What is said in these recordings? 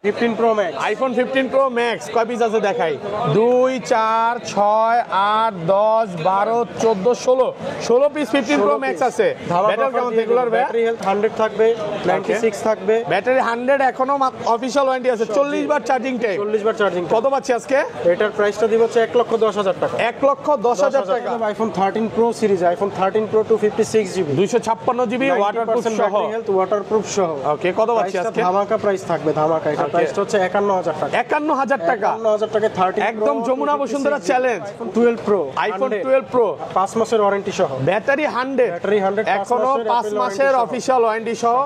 15 Pro Max, iPhone 15 Pro Max কয় piece আছে দেখাই 2 4 6 8 10 12 14 16 পিস 15 Pro Max আছে। ব্যাটারি কেমন রেগুলার ব্যাটারি হেলথ 100 থাকবে, 96 থাকবে, ব্যাটারি 100 এখনো অফিশিয়াল ওয়ারেন্টি আছে, 40 বার চার্জিং টাইম, 40 বার চার্জিং। কত পাচ্ছি আজকে? এটার প্রাইসটা দিব হচ্ছে 1,10,000 টাকা, 1,10,000 টাকা। iPhone 13 Pro series, iPhone 13 Pro 256 GB, 256 GB waterproof সহ, হেলথ ওয়াটারপ্রুফ সহ। ওকে, কত পাচ্ছি আজকে? ধামাকা প্রাইস থাকবে, ধামাকা। এটা প্রাইসটা হচ্ছে 51,000 টাকা, 51,000 টাকা, 51,000 টাকা। 13 একদম Jamuna Bashundhara challenge. iPhone 12 Pro, iPhone 12 Pro 5 মাসের ওয়ারেন্টি সহ, ব্যাটারি 100, ব্যাটারি 100, এখনো 5 মাসের অফিশিয়াল ওয়ারেন্টি সহ,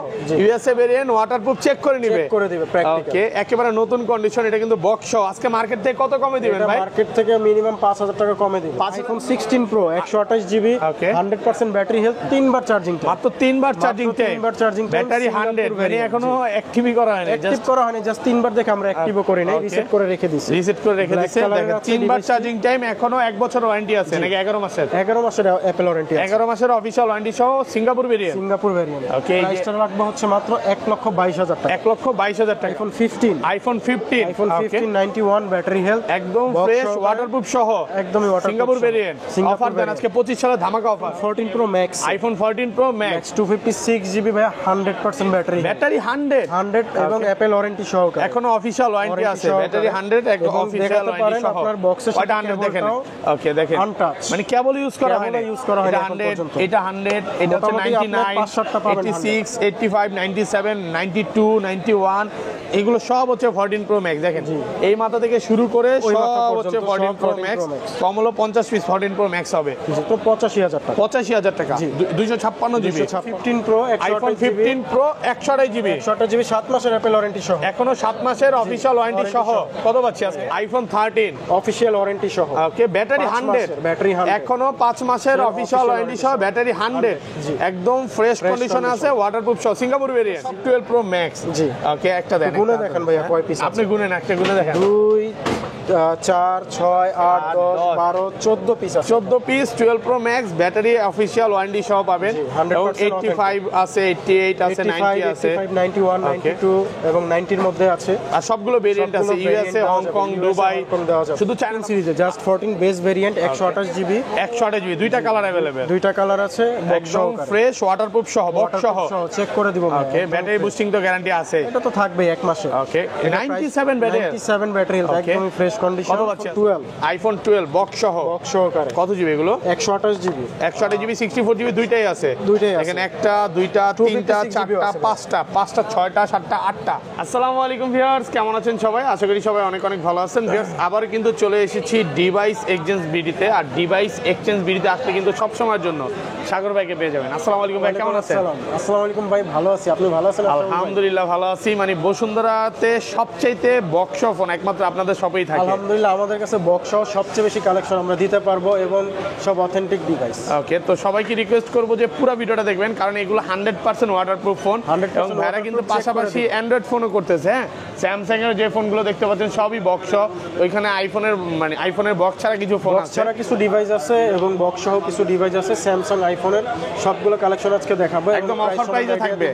ইউএসএ ভেরিয়েন্ট, ওয়াটারপ্রুফ চেক করে নিবে, চেক করে দিবে প্র্যাকটিক্যাল। ওকে, একেবারে নতুন কন্ডিশন। এটা কিন্তু বক্স সহ। আজকে মার্কেট থেকে কত কমে দিবেন ভাই? মার্কেট থেকে মিনিমাম 5,000 টাকা কমে দিবে। iPhone 16 Pro 128 GB, 100% battery health, 3 বার চার্জিং, মাত্র 3 বার চার্জিং টাইম, ব্যাটারি 100, মানে এখনো অ্যাক্টিভই করা হয়নি, অ্যাক্টিভ করা হয়নি, জাস্ট 3 বার দেখে আমরা অ্যাক্টিভও করি নাই, রিসেট করে রেখে দিছি, রিসেট করে রেখে দিয়েছে। দেখেন 3 বার চার্জিং টাইম, এখনো 1 বছর ওয়ারেন্টি আছে নাকি 11 মাসের? 11 মাসের অ্যাপল ওয়ারেন্টি আছে, 11 মাসের অফিশিয়াল ওয়ারেন্টি সহ, Singapore variant, Singapore variant. Okay, প্রাইসটা রাখবো হচ্ছে মাত্র 1,22,000 টাকা, 1,22,000 টাকা। iPhone 15, iPhone 15, iPhone 15 91 battery health, একদম ফ্রেশ ওয়াটারপ্রুফ সহ, একদমই ওয়াটারপ্রুফ, সিঙ্গাপুর ভেরিয়েন্ট। অফার দেন আজকে 25 সালে ধামাকা offer. 14 Pro Max, iPhone 14 Pro Max 256 GB ভাই, 100% ব্যাটারি, ব্যাটারি 100 এবং অ্যাপল ওয়ারেন্টি সহ, এখনো অফিশিয়াল ওয়ারেন্টি আছে, ব্যাটারি 100 একদম অফিশিয়াল ওয়ারেন্টি সহ। আপনার বক্সের সাথে 100 দেখেন, ওকে দেখেন, আনটাচ, মানে কেবল ইউজ করা হয় না, ইউজ করা হয় না এখন 100, পর্যন্ত। এটা 100, এটা হচ্ছে 99, 86, 85, 97, 92, 91, এগুলো সব হচ্ছে 14 Pro Max। দেখেন এই মাথা থেকে শুরু করে সব হচ্ছে 14 Pro Max, কম হলো 50 পিস 14 Pro Max হবে, তো 85,000 টাকা, 85,000 টাকা, 256 GB। 15 Pro iPhone 15 Pro 128 GB, 128 GB, 7 মাসের অ্যাপল ওয়ারেন্টি সহ, এখনো 7 মাসের অফিশিয়াল ওয়ারেন্টি সহ। কত পাচ্ছি আজকে? iPhone 13 অফিশিয়াল ওয়ারেন্টি সহ, ওকে, ব্যাটারি 100, ব্যাটারি 100, এখনো 5 মাসের অফিশিয়াল ওয়ারেন্টি সহ, ব্যাটারি 100, একদম ফ্রেশ কন্ডিশনে আছে, ওয়াটারপ্রুফ সহ, সিঙ্গাপুর ভেরিয়েন্ট। 12 Pro Max, জি, ওকে, একটা দেন, গুনে দেখেন ভাইয়া কয় পিস আপনি গুনেন, একটা গুনে দেখেন। 2 4 6 8 10 12 14 পিস আছে, 14 piece 12 Pro Max, battery official warranty সহ পাবেন, 85 আছে, 88 আছে, 90 আছে, 91 92 এবং 90 এর মধ্যে আছে, আর সবগুলো ভেরিয়েন্ট আছে, ইউএসএ, হংকং, দুবাই, শুধু চায়না সিরিজে just 14 base variant 128 GB, 128 GB, দুইটা কালার अवेलेबल, দুইটা কালার আছে, একদম ফ্রেশ ওয়াটারপ্রুফ সহ, বক্স সহ, চেক করে দিব। ওকে, ব্যাটারি বুস্টিং তো গ্যারান্টি আছে, এটা তো থাকবে 1 মাসে। ওকে, 97 ব্যাটারি, 97 ব্যাটারি, একদম ফ্রেশ কন্ডিশন। কত পাচ্ছি? 12 iPhone 12 বক্স সহ, বক্স সহকারে, কত জিবি এগুলো? 128 GB, 128 GB, 64 GB, দুইটাই আছে, এখানে একটা, দুইটা, তিনটা, চারটা, পাঁচটা, ছয়টা, সাতটা, আটটা। আসসালামু আলাইকুম ভিউয়ার্স, কেমন আছেন সবাই? আশা করি সবাই অনেক অনেক ভালো আছেন। ভিউয়ার্স, আবার কিন্তু চলে এসেছি ডিভাইস এক্সচেঞ্জ বিডিতে, আর ডিভাইস এক্সচেঞ্জ বিডিতে আসলে কিন্তু সব সময়ের জন্য সাগর ভাইকে পেয়ে যাবেন। আসসালামু আলাইকুম ভাই, কেমন আছেন? আসসালামু আলাইকুম ভাই, ভালো আছি, আপনি ভালো আছেন? আলহামদুলিল্লাহ ভালো আছি। মানে বসুন্ধরাতে সবচাইতে বক্স ফোন একমাত্র আপনাদের শপেই থাকে। আলহামদুলিল্লাহ, আমাদের কাছে বক্স সহ সবচেয়ে বেশি কালেকশন আমরা দিতে পারবো এবং সব অথেন্টিক ডিভাইস। ওকে, তো সবাইকে রিকোয়েস্ট করবো যে পুরো ভিডিওটা দেখবেন, কারণ এগুলো 100% ওয়াটারপ্রুফ ফোন, এবং ভাইরা কিন্তু পাশাপাশি অ্যান্ড্রয়েড ফোনও করতেছে। হ্যাঁ, স্যামসাং এর যে ফোনগুলো দেখতে পাচ্ছেন সবই বক্স সহ, ওইখানে আইফোনের বক্স ছাড়া কিছু ফোন আছে, ছাড়া কিছু ডিভাইস আছে এবং বক্স সহ কিছু ডিভাইস আছে। স্যামসাং আইফোনের সবগুলো কালেকশন আজকে দেখাবো, একদম অফার প্রাইসে থাকবে।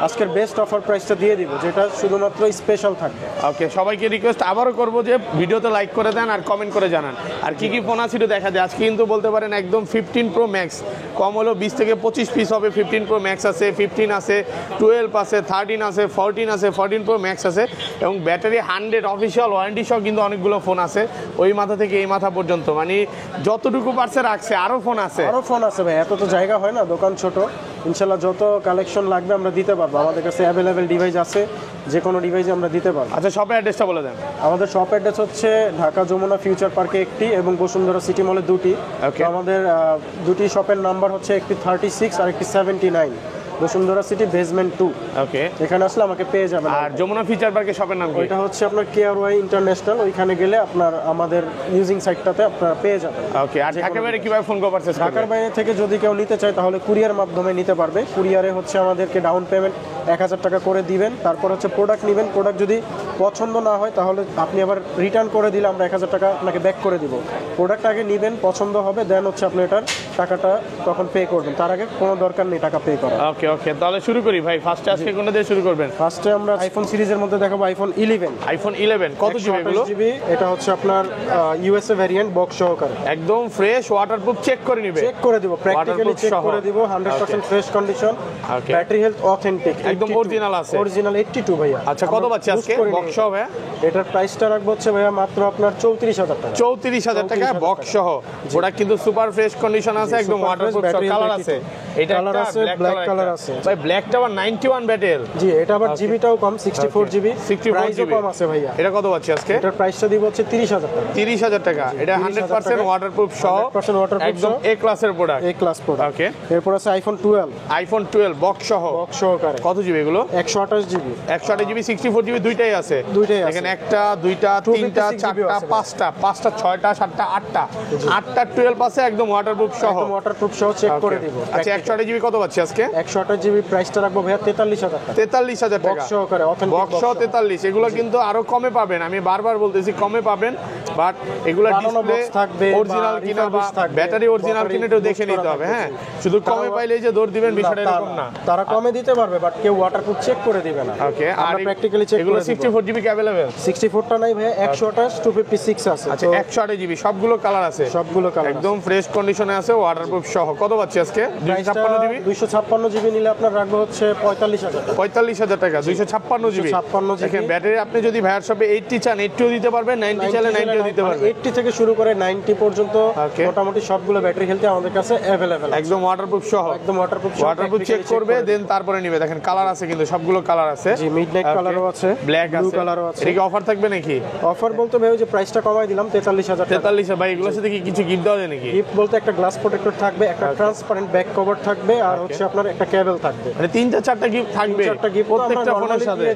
আজকের বেস্ট অফার প্রাইসটা দিয়ে দিব, যেটা শুধুমাত্র স্পেশাল থাকবে। ওকে, সবাইকে রিকোয়েস্ট আবারও করবো যে ভিডিওতে লাইক করে দেন আর কমেন্ট করে জানান, আর কি কি ফোন আছে এটা দেখা যায়। আজকে কিন্তু বলতে পারেন একদম 15 Pro Max, কম হলো 20 থেকে 25 পিস হবে। 15 Pro Max আছে, 15 আছে, 12 আছে, 13 আছে, 14 আছে, 14 Pro Max আছে, এবং ব্যাটারি 100 অফিসিয়াল ওয়ারেন্টি সহ কিন্তু অনেকগুলো ফোন আছে, ওই মাথা থেকে এই মাথা পর্যন্ত, মানে যতটুকু পারছে রাখছে। আরো ফোন আছে ভাই, এত তো জায়গা হয় না, দোকান ছোট। ইনশাল্লাহ যত কালেকশন লাগবে আমরা দিতে পারবো, আমাদের কাছে অ্যাভেলেবেল ডিভাইস আছে, যে কোনো ডিভাইসে আমরা দিতে পারবো। আচ্ছা, শপের অ্যাড্রেসটা বলে দেন। আমাদের শপ অ্যাড্রেস হচ্ছে ঢাকা যমুনা ফিউচার পার্কে একটি এবং বসুন্ধরা সিটি মলে দুটি। আমাদের দুটি শপের নাম্বার হচ্ছে একটি 36 আর একটি 79, বসুন্ধরা সিটি বেসমেন্ট 2। ওকে, এখানে আসলে আমাকে পেয়ে যাবেন। আর যমুনা ফিচার পার্কের শপের নাম কি? এটা হচ্ছে আপনার কেআরওয়াই ইন্টারন্যাশনাল, ওইখানে গেলে আপনার আমাদের ইউজিং সাইটটাতে আপনারা পেয়ে যাবেন। ওকে, আর ঢাকার বাইরে কিভাবে ফোন কো পারচেজ করবে? ঢাকার বাইরে থেকে যদি কেউ নিতে চায় তাহলে কুরিয়ার মাধ্যমে নিতে পারবে। কুরিয়ারে হচ্ছে আমাদেরকে ডাউন পেমেন্ট 1000 টাকা করে দিবেন, তারপর হচ্ছে প্রোডাক্ট নেবেন। প্রোডাক্ট যদি পছন্দ না হয় তাহলে আপনি আবার রিটার্ন করে দিলে আমরা 1000 টাকা আপনাকে ব্যাক করে দিব। প্রোডাক্ট আগে নেবেন, পছন্দ হবে, দেন হচ্ছে আপনি এটার টাকাটা তখন পে করবেন, তার আগে কোনো দরকার নেই টাকা পে করা। ওকে ওকে, তাহলে শুরু করি ভাই। ফার্স্টে আজকে কোনটা দিয়ে শুরু করবেন? ফার্স্টে আমরা আইফোন সিরিজের মধ্যে দেখাবো আইফোন 11। আইফোন 11 কত জিবি এগুলো? জিবি, এটা হচ্ছে আপনার ইউএসএ ভ্যারিয়েন্ট বক্স সহকারে, একদম ফ্রেশ, ওয়াটারপ্রুফ চেক করে নিবে, চেক করে দিব, প্র্যাকটিক্যালি চেক সহ। করে দিব, 100% fresh condition, Okay. Battery health authentic, একদম অরিজিনাল আছে, অরিজিনাল 82 ভাইয়া। আচ্ছা কত পাচ্ছি আজকে বক্স সহ ভাই? এটার প্রাইসটা রাখবো হচ্ছে ভাইয়া মাত্র আপনার 34000 টাকা। 34000 টাকা বক্স সহ। ওটা কিন্তু সুপার ফ্রেশ কন্ডিশন আছে, একদম ওয়াটারপ্রুফ, কালার আছে, এটা কালার আছে, ব্ল্যাক কালার আছে ভাই। ব্ল্যাকটা আবার 91 ব্যাটেল। জি, এটা আবার জিবিটাও কম, 64 জিবি, 64 প্রাইসও GB কম আছে ভাইয়া। এটা কত পাচ্ছি আজকে? এটার প্রাইসটা দিব হচ্ছে 30000 টাকা। 30000 টাকা। এটা 100% ওয়াটারপ্রুফ সহ, 100% ওয়াটারপ্রুফ একদম এ ক্লাসের প্রোডাক্ট, এ ক্লাস প্রোডাক্ট। ওকে। এরপর আছে আইফোন 12, আইফোন 12 বক্স সহ, বক্স সহকারে, কত জিবি এগুলো? 128 জিবি, 128 জিবি, 64 জিবি, দুইটাই আছে। দুইটাই আছে। এখানে একটা, দুইটা, তিনটা, 256 GB চারটা, আছে। পাঁচটা, ছয়টা, সাতটা, আটটা, 12 আছে, একদম ওয়াটারপ্রুফ সহ, একদম ওয়াটারপ্রুফ সহ চেক করে Okay. দিব। আচ্ছা 128 জিবি কত পাচ্ছি আজকে? 128 জিবি প্রাইসটা রাখবো ভাইয়া 43000 টাকা। 43000 টাকা বক্স সহকারে, অথেন্টিক বক্স সহ 43। এগুলো কিন্তু আরো কমে পাবেন, আমি বারবার বলতেছি কমে পাবেন, বাট এগুলা বানানো ডিসপ্লে box থাকবে, অরিজিনাল বা কিনা বা refurbish থাকবে, ব্যাটারি অরিজিনাল battery কিনা এটাও দেখে use নিতে করা হবে। থাকবে, হ্যাঁ, শুধু কমে পাইলে যে দৌড় দিবেন বিষয়টা এরকম না। তারা কমে দিতে পারবে, বাট কেউ ওয়াটারপ্রুফ চেক করে দিবে না। ওকে, আর আমরা প্র্যাকটিক্যালি চেক এগুলো করে দিব। 64 জিবি কি अवेलेबल? 64টা নাই ভাইয়া, 128 256 আছে। আচ্ছা তো 128 জিবি, সবগুলো কালার আছে, সবগুলো কালার একদম ফ্রেশ কন্ডিশনে আছে, ওয়াটারপ্রুফ সহ। কত পাচ্ছি আজকে? 256 জিবি, 256 জিবি নিলে আপনার রাখবো হচ্ছে 45000 টাকা। 45000 টাকা, 256 জিবি। 256 জিবি। দেখেন ব্যাটারি আপনি যদি ভাইয়ার শপে 80 চান 80ও দিতে পারবেন, 90 চাইলে 90ও দিতে পারবেন। 80 থেকে শুরু করে 90 পর্যন্ত Okay. মোটামুটি সবগুলো ব্যাটারি হেলথ আমাদের কাছে अवेलेबल। একদম ওয়াটারপ্রুফ সহ, একদম ওয়াটারপ্রুফ ওয়াটারপ্রুফ চেক করবে, দেন তারপরে নিবে। দেখেন কালার আছে, কিন্তু সবগুলো কালার আছে। জি, মিডনাইট কালারও আছে, ব্ল্যাক ব্লু আছে, কালারও আছে। এটা কি অফার থাকবে নাকি? অফার বলতে ভাই ওই যে প্রাইসটা কমাই দিলাম 43000 টাকা। 43 ভাই, এগুলোর সাথে কি কিছু গিফট দেওয়া যায় নাকি? গিফট বলতে একটা গ্লাস প্রোটেক্টর থাকবে, একটা ট্রান্সপারেন্ট ব্যাক কভার থাকবে, আর হচ্ছে আপনার একটা কেবল থাকবে। মানে 3-4টা গিফট থাকবে, 3-4টা গিফট প্রত্যেকটা ফোনের সাথে।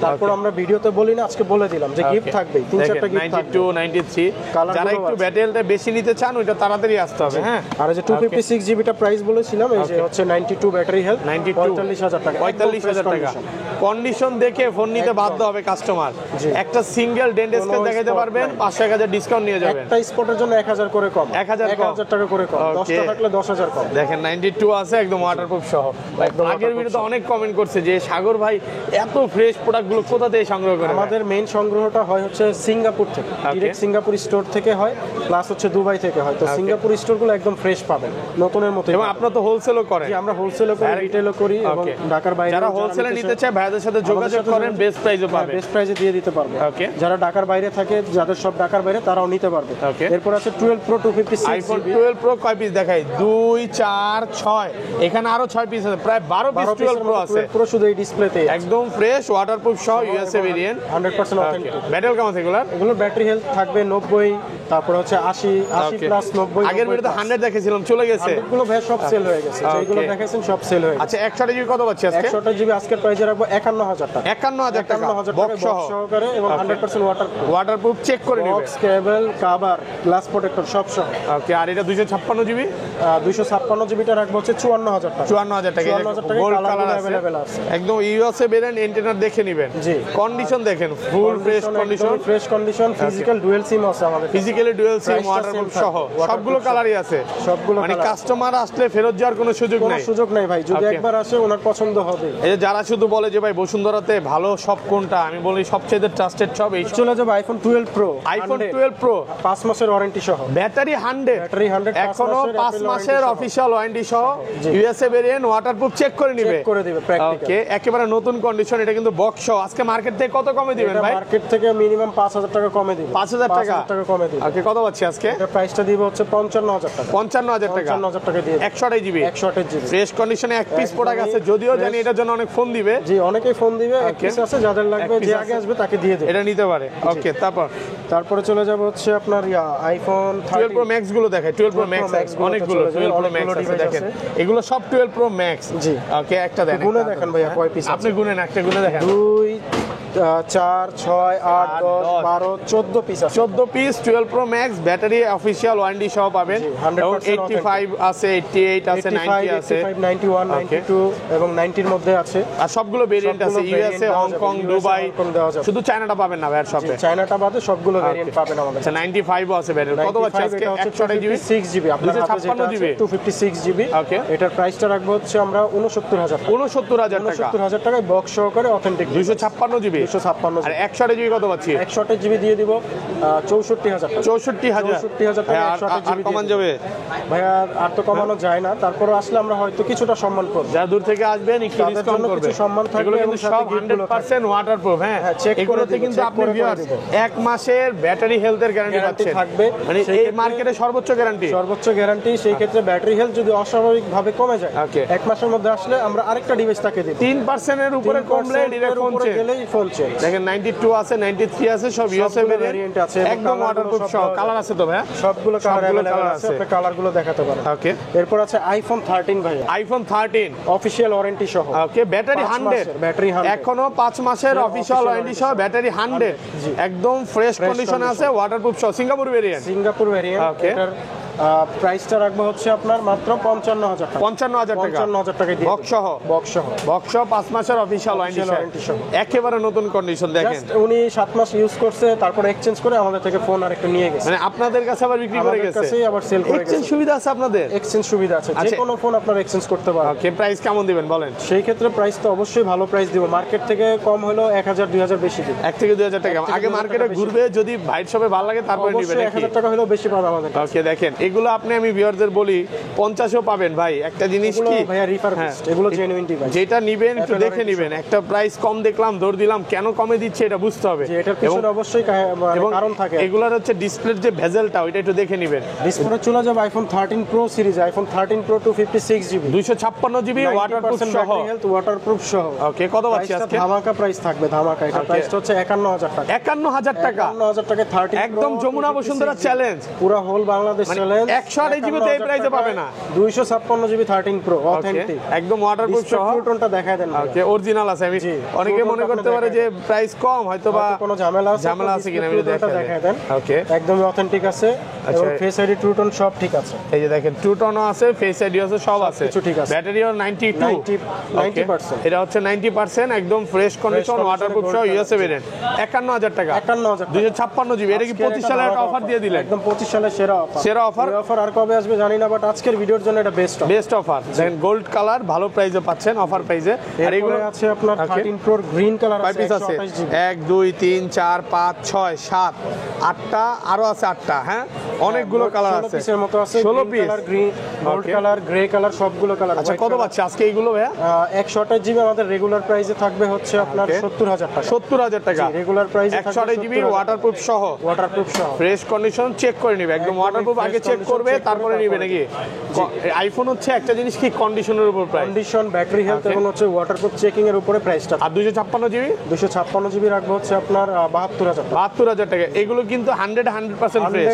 তারপর আমরা ভিডিওতে বলি না, আজকে বলে দিলাম যে গিফট থাকবে, 3-4টা গিফট থাকবে। 92, 93 Colour যারা গুলো একটু আছে। ব্যাটারিটা বেশি নিতে চান ওইটা তাড়াতাড়ি আসতে হবে। হ্যাঁ, আর এই যে 256 জিবিটা প্রাইস বলেছিলাম, এই যে হচ্ছে 92 ব্যাটারি হেলথ, 45000 টাকা, 45000 টাকা। কন্ডিশন দেখে ফোন নিতে বাধ্য হবে কাস্টমার। জি। একটা সিঙ্গেল ডেন্ট স্কেল দেখাতে spot পারবেন, নাই। 500-1000 ডিসকাউন্ট নিয়ে যাবেন। একটা স্পটের জন্য 1000 করে কম, 1000 কম। 1000 টাকা করে কম, 10টা Okay. থাকলে 10000 কম। দেখেন 92 আছে, একদম ওয়াটারপ্রুফ সহ। একদম আগের waterproof ভিডিওতে সহ। অনেক কমেন্ট করছে যে সাগর ভাই এত ফ্রেশ প্রোডাক্টগুলো কোথা থেকে সংগ্রহ করে? আমাদের মেইন সংগ্রহটা হয় হচ্ছে সিঙ্গাপুর থেকে, ডিরেক্ট সিঙ্গাপুর স্টোর থেকে হয়, প্লাস হচ্ছে দুবাই থেকে হয়। তো সিঙ্গাপুর স্টোরগুলো একদম ফ্রেশ পাবেন, নতুনের মতো। এবং আপনারা তো হোলসেলও করেন। জি, আমরা হোলসেলও করি, রিটেলও করি, এবং Okay. ঢাকার বাইরে যারা হোলসেলে নিতে চায় ভাইদের সাথে যোগাযোগ করেন, বেস্ট প্রাইসও পাবে। বেস্ট প্রাইসে দিয়ে দিতে পারবো। Okay. যারা ঢাকার বাইরে থাকে, যাদের সব ঢাকার বাইরে, তারাও নিতে পারবে। Okay. এরপর আছে 12 Pro 256 আইফোন জিবি, 12 প্রো কয় পিস দেখাই? 2, 4, 6, এখানে আরো 6 পিস আছে, প্রায় 12 পিস 12 প্রো আছে। 12 Pro শুধু এই ডিসপ্লেতে একদম ফ্রেশ ওয়াটারপ্রুফ সহ, ইউএসএ ভেরিয়েন্ট, 100% অথেন্টিক। ব্যাটারি কেমন আছে এগুলার? এগুলো ব্যাটারি হেলথ থাকবে 90, তারপর হচ্ছে 80 Okay. প্লাস 90। আগের ভিডিওতে 100 দেখেছিলাম, চলে গেছে। গুলো ভাই সব সেল হয়ে গেছে, যেগুলো Okay. দেখাইছেন সব সেল হয়ে গেছে। আচ্ছা 128 জিবি কত পাচ্ছি আজকে? 128 জিবি আজকের প্রাইসে রাখবো 51000 টাকা। 51000 টাকা 51000 টাকা বক্স সহ, বক্স সহকারে, এবং 100% ওয়াটারপ্রুফ। ওয়াটারপ্রুফ চেক করে নেবে। বক্স, কেবল, কভার, গ্লাস প্রোটেক্টর সব সহ। ওকে, আর এটা 256 জিবি, 256 জিবিটা রাখবো হচ্ছে 54000 টাকা। 54000 টাকা। 54000 টাকা গোল্ড কালার কালার अवेलेबल আছে, আছে। একদম ইউএসএ ভেরিয়েন্ট, এন্টেনার দেখে নেবেন। জি। কন্ডিশন দেখেন, full fresh condition, fresh condition, physical dual sim আছে আমাদের। ফিজিক্যালি ডুয়াল সিম, Price টা ওয়াটারপ্রুফ same সহ, থাকবে, সবগুলো waterproof কালারই আছে। সবগুলো মানে colour আছে। কাস্টমার আসলে ফেরত যাওয়ার কোনো সুযোগ কোনো নাই। সুযোগ নাই ভাই, যদি Okay. একবার আসে ওনার পছন্দ হবে। এই যে যারা শুধু বলে যে ভাই বসুন্ধরাতে ভালো শপ কোনটা, আমি বলি সবচেয়ে ট্রাস্টেড শপ এই চলে যাবে আইফোন 12 প্রো, আইফোন 12 প্রো, 5 মাসের ওয়ারেন্টি সহ। ব্যাটারি 100, ব্যাটারি 100, এখনো 5 Apple মাসের warranty সহ। অফিশিয়াল ওয়ারেন্টি সহ, ইউএসএ ভেরিয়েন্ট, ওয়াটারপ্রুফ চেক করে নিবে, চেক করে দিবে প্র্যাকটিক্যাল। ওকে, একেবারে নতুন কন্ডিশন। এটা কিন্তু বক্স সহ। আজকে মার্কেট থেকে কত কমে দিবেন এটা ভাই? মার্কেট থেকে মিনিমাম 5000 টাকা কমে দিবে। 5000 টাকা? 5000 টাকা কমে দিবে। ওকে, কত পাচ্ছি আজকে? এটা প্রাইসটা দিব হচ্ছে 55000 টাকা। 55000 টাকা, 55000 টাকা দিয়ে 128 জিবি, 128 জিবি। ফ্রেশ কন্ডিশনে এক পিস প্রোডাক্ট আছে, যদিও জানি এটার জন্য অনেক ফোন দিবে। জি, অনেকেই ফোন দিবে, এক Okay. পিস আছে, যাদের লাগবে এক piece যে আছে। আগে আসবে তাকে দিয়ে দেবে। এটা নিতে পারে। ওকে, তারপর তারপরে চলে যাব হচ্ছে আপনার আইফোন 12 প্রো ম্যাক্স গুলো দেখেন, 12 প্রো ম্যাক্স অনেকগুলো 12 প্রো ম্যাক্স আছে দেখেন, এগুলো সব 12 প্রো ম্যাক্স। জি ওকে, একটা দেন, গুনে দেখেন ভাইয়া কয় পিস আপনি গুনেন, একটা গুনে দেখেন। 2 4 6 8 10 12 14 পিস আছে। 14 piece 12 pro max battery official warranty সহ পাবেন। 85 আছে, 88 আছে, 90 আছে, 91 92 এবং 90 এর মধ্যে আছে। আর সবগুলো ভেরিয়েন্ট আছে, ইউএসএ, হংকং, দুবাই, শুধু চায়নাটা পাবেন না ভাইয়ের শপে। চায়নাটা বাদে সবগুলো ভেরিয়েন্ট পাবেন আমাদের। আচ্ছা 95 ও আছে ভেরিয়েন্ট। কত আছে আজকে? 128 জিবি, 6 জিবি, আপনার হাতে যেটা আছে 256 জিবি। ওকে, এটার প্রাইসটা রাখবো হচ্ছে আমরা 69000 টাকা। 69000 টাকা, 69000 টাকায় বক্স সহকারে অথেন্টিক 256 জিবি। 256 আর 128 জিবি কত পাচ্ছি? 128 জিবি দিয়ে দিব 64000 টাকা। 64000 টাকা। আর কমান যাবে ভাইয়া? আর তো কমানো যায় না, তারপরে আসলে আমরা হয়তো কিছুটা সম্মান করব। যারা দূর থেকে আসবেন একটু ডিসকাউন্ট করবে, কিছু সম্মান থাকবে। এগুলো কিন্তু সব 100% ওয়াটারপ্রুফ। হ্যাঁ, এগুলোতে কিন্তু আপনি ভিউয়ার্স 1 মাসের ব্যাটারি হেলথের গ্যারান্টি পাচ্ছেন থাকবে, মানে এই মার্কেটে সর্বোচ্চ গ্যারান্টি। সেই ক্ষেত্রে ব্যাটারি হেলথ যদি অস্বাভাবিকভাবে কমে যায় 1 মাসের মধ্যে আসলে আমরা আরেকটা ডিভাইস তাকে দেব। 3% এর উপরে কমলে ডিরেক্ট ফোন চেঞ্জ। গেলেই ফোন চেঞ্জ। দেখেন 92 আছে, 93 আছে, সব ইউএসএ ভেরিয়েন্ট আছে, একদম ওয়াটারপ্রুফ সহ। কালার আছে তো ভাই? সবগুলো কালার আছে, আপনি কালারগুলো দেখাতে পারেন। ওকে, এরপর আছে আইফোন 13 ভাই, আইফোন 13 অফিশিয়াল ওয়ারেন্টি সহ। ওকে, ব্যাটারি 100, ব্যাটারি 100, এখনো 5 মাসের অফিশিয়াল ওয়ারেন্টি সহ, ব্যাটারি 100, একদম ফ্রেশ কন্ডিশনে আছে, ওয়াটারপ্রুফ সহ, সিঙ্গাপুর ভেরিয়েন্ট। এটার প্রাইসটা রাখবো হচ্ছে আপনার মাত্র 55000 টাকা। 55000 টাকা, 55000 টাকা দিয়ে বক্স সহ 5 মাসের অফিশিয়াল ওয়ারেন্টি সহ, একেবারে নতুন কন্ডিশন। দেখেন উনি 7 মাস ইউজ করছে, তারপর এক্সচেঞ্জ করে আমাদের থেকে ফোন আরেকটা নিয়ে গেছে, মানে আপনাদের কাছে আবার বিক্রি করে গেছে, আবার সেল করে গেছে। এক্সচেঞ্জ সুবিধা আছে আপনাদের? এক্সচেঞ্জ সুবিধা আছে, যে কোনো ফোন আপনারা এক্সচেঞ্জ করতে পারেন। ওকে, প্রাইস কেমন দিবেন বলেন? সেই ক্ষেত্রে প্রাইস তো অবশ্যই ভালো প্রাইস দিব, মার্কেট থেকে কম হলো 1000 2000 বেশি দিব। 1 থেকে 2000 টাকা আগে মার্কেটে ঘুরবে, যদি ভাইট শপে ভালো লাগে তারপরে নেবেন। 1000 টাকা হলেও বেশি পাবে আমাদের। ওকে, দেখেন এগুলো আপনি, আমি ভিউয়ারদের বলি 50ও পাবেন ভাই। একটা জিনিস কি ভাইয়া, রিফারবিশড, এগুলো জেনুইন ডিভাইস। যেটা নিবেন একটু দেখে নিবেন, একটা প্রাইস কম দেখলাম দৌড় দিলাম, কেন কমে দিচ্ছে এটা বুঝতে হবে। এটার পিছনে অবশ্যই কারণ থাকে। এগুলার হচ্ছে ডিসপ্লের যে ভেজেলটা, ওইটা একটু দেখে নিবেন। ডিসপ্লে চলে যাবে iPhone 13 pro series, iPhone 13 pro 256 GB, 256 GB, waterproof সহ। ওয়াটারপ্রুফ সহ। ওকে, কত পাচ্ছি আজকে? ধামাকা প্রাইস থাকবে, ধামাকা। এটা প্রাইসটা হচ্ছে 51000 টাকা। 51000 টাকা, 51000 টাকায় 13 একদম যমুনা বসুন্ধরা চ্যালেঞ্জ, পুরো হোল বাংলাদেশ চ্যালেঞ্জ। 128 জিবি তে এই প্রাইসে পাবে না। 256 জিবি 13 প্রো অথেন্টিক, একদম ওয়াটারপ্রুফ সহ। টুলটনটা দেখায় দেন। ওকে, অরিজিনাল আছে। আমি অনেকে মনে করতে পারে যে প্রাইস কম, হয়তো বা কোনো ঝামেলা আছে কিনা, আমি দেখায় দেন। ওকে, একদম অথেন্টিক আছে, এবং ফেস আইডি ট্রু টোন সব ঠিক আছে। এই যে দেখেন ট্রু টোনও আছে, ফেস আইডি আছে, সব আছে, কিছু ঠিক আছে। ব্যাটারিও 90%। এটা হচ্ছে 90%, একদম ফ্রেশ কন্ডিশন, ওয়াটারপ্রুফ সহ, ইউএসএ ভেরিয়েন্ট। 51000 টাকা, 256 জিবি। এটা কি 25 সালে একটা অফার দিয়ে দিলেন? একদম 25 সালে সেরা অফার। আর কবে আসবে জানি না, বাট আজকের ভিডিওর জন্য এটা বেস্ট অফার। দেখেন গোল্ড কালার, ভালো প্রাইসে পাচ্ছেন, অফার প্রাইসে। আর এগুলো আছে আপনার 13 প্রো গ্রিন কালার আছে, 1 2 3 4 5 6 7 8টা, আরো আছে 8টা। হ্যাঁ, অনেকগুলো কালার আছে, 16 পিসের মতো আছে, 16 piece, green, gold colour, grey colour, সবগুলো কালার। আচ্ছা, কত পাচ্ছে আজকে এইগুলো ভাইয়া? 128 জিবি আমাদের রেগুলার প্রাইসে থাকবে হচ্ছে আপনার 70000 টাকা। 70000 টাকা রেগুলার প্রাইসে 128 জিবি, ওয়াটারপ্রুফ সহ, ফ্রেশ কন্ডিশন, চেক করে নিবে, একদম ওয়াটারপ্রুফ আগে চেক করবে, তারপরে নিবে নাকি? আইফোন হচ্ছে একটা জিনিস কি, কন্ডিশনের উপর প্রাইস, কন্ডিশন, ব্যাটারি হেলথ এবং হচ্ছে ওয়াটারপ্রুফ চেকিং এর উপরে প্রাইসটা। আর 256 জিবি রাখবো হচ্ছে আপনার 72000 টাকা। এগুলো কিন্তু 100% ফ্রেশ,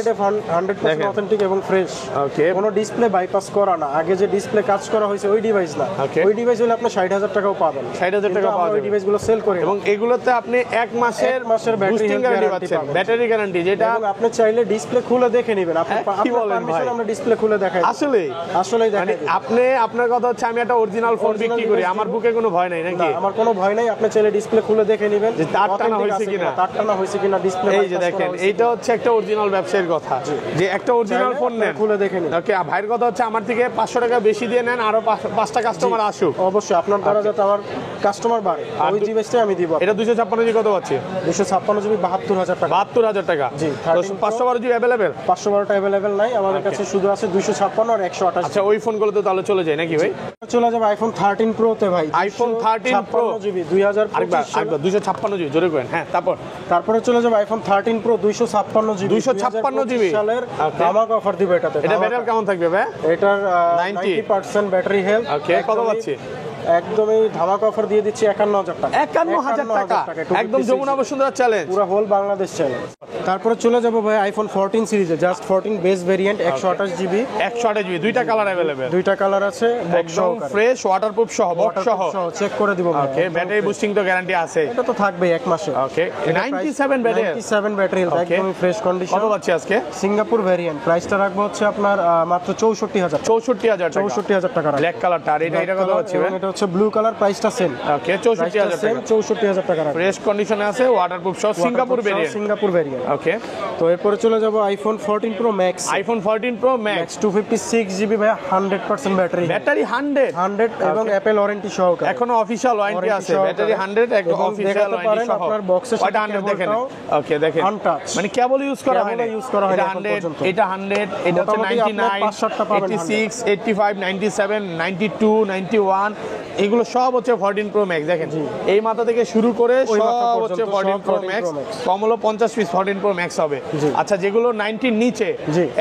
100% অথেন্টিক এবং ফ্রেশ। ওকে, কোনো ডিসপ্লে বাইপাস করা না, আগে যে ডিসপ্লে কাজ করা হয়েছে ওই ডিভাইস না। ওই ডিভাইস হলে আপনি 60000 টাকাও পাবেন, 60000 টাকা পাওয়া যাবে। ওই ডিভাইসগুলো সেল করি, এবং এগুলোতে আপনি 1 মাসের ব্যাটারি গ্যারান্টি পাচ্ছেন, ব্যাটারি গ্যারান্টি, যেটা আপনি চাইলে ডিসপ্লে খুলে দেখে নেবেন। আপনার পারমিশন আমরা ডিসপ্লে খুলে দেখাই। আসলেই মানে আপনার কথা হচ্ছে আমি একটা অরিজিনাল ফোন বিক্রি করি, আমার বুকে কোনো ভয় নাই নাকি? আমার কোনো ভয় নাই, আপনি চাইলে ডিসপ্লে খুলে দেখে নেবেন যে তার টানা হয়েছে কিনা ডিসপ্লে। এই যে দেখেন, এইটা হচ্ছে একটা অরিজিনাল ব্যবসায়ীর কথা, যে একটা অরিজিনাল ফোন নেন, খুলে দেখে নিন। ওকে, ভাইয়ের কথা হচ্ছে আমার থেকে 500 টাকা বেশি দিয়ে নেন, আরো 5টা কাস্টমার আসুক। অবশ্যই আপনার দ্বারা যাতে আমার কাস্টমার বাড়ে, ওই ডিভাইসটাই আমি দিব। এটা 256 জিবি কত পাচ্ছি? 256 জিবি 72000 টাকা। 72000 টাকা, জি। 512 জিবি अवेलेबल? 512টা अवेलेबल নাই আমাদের কাছে, শুধু আছে 256 আর 128। আচ্ছা, ওই ফোনগুলো তো তাহলে চলে যায় নাকি ভাই? চলে যাবে আইফোন 13 প্রো তে ভাই। আইফোন 13 প্রো জিবি 2025 আরেকবার 256 জিবি জোরে করেন। হ্যাঁ, তারপরে চলে যাবে আইফোন 13 প্রো 256 জিবি, 256 জিবি সালের ধামাকা অফার দিব এটাতে। এটা ব্যাটারি কেমন থাকবে ভাই? এটার 90% ব্যাটারি হেলথ। ওকে, কত পাচ্ছি? একদমই ধামাকা অফার দিয়ে দিচ্ছি 51000 টাকা। 51000 টাকা একদম যমুনা বসুন্ধরা চ্যালেঞ্জ, পুরো হোল বাংলাদেশ চ্যালেঞ্জ। তারপরে চলে যাব ভাই আইফোন 14 সিরিজে, just 14 base variant 128 GB. 128 GB, দুইটা কালার अवेलेबल, দুইটা কালার আছে, একদম ফ্রেশ ওয়াটারপ্রুফ সহ, বক্স সহ। চেক করে দিব ভাই। ওকে, ব্যাটারি বুস্টিং তো গ্যারান্টি আছে, এটা তো থাকবেই 1 মাসে। ওকে, 97 ব্যাটারি, 97 ব্যাটারি, একদম ফ্রেশ কন্ডিশন। কত পাচ্ছি আজকে? সিঙ্গাপুর ভেরিয়েন্ট, প্রাইসটা রাখবো হচ্ছে আপনার মাত্র 64000 টাকা। 64000 টাকা রাখবো। ব্ল্যাক কালারটা, আর এটা কত পাচ্ছি ভাই? এটা হচ্ছে ব্লু কালার, প্রাইসটা সেম। ওকে, 64000 টাকা, 64000 টাকা রাখবো। ফ্রেশ কন্ডিশনে আছে, ওয়াটারপ্রুফ সহ, Singapore variant. Singapore variant. Okay, তো এরপরে চলে যাব iPhone 14 pro max. IPhone 14 pro max 256 GB ভাই, 100% ব্যাটারি। ব্যাটারি 100 এবং অ্যাপল ওয়ারেন্টি সহকারে। এখনো অফিশিয়াল ওয়ারেন্টি আছে, ব্যাটারি 100 একদম অফিশিয়াল ওয়ারেন্টি সহ। আপনার বক্সের সাথে 100 দেখেন। ওকে, দেখেন আনটাচ, মানে কেবল ইউজ করা হয় না, ইউজ করা হয় এটা এখন 100, পর্যন্ত। এটা 100, এটা হচ্ছে 99, 86, 85, 97, 92, 91, এগুলো সব হচ্ছে 14 প্রো ম্যাক্স। দেখেন এই মাথা থেকে শুরু করে সব হচ্ছে 14 প্রো ম্যাক্স। কম হলো 50 পিস 14 প্রো ম্যাক্স হবে। আচ্ছা, যেগুলো 90 নিচে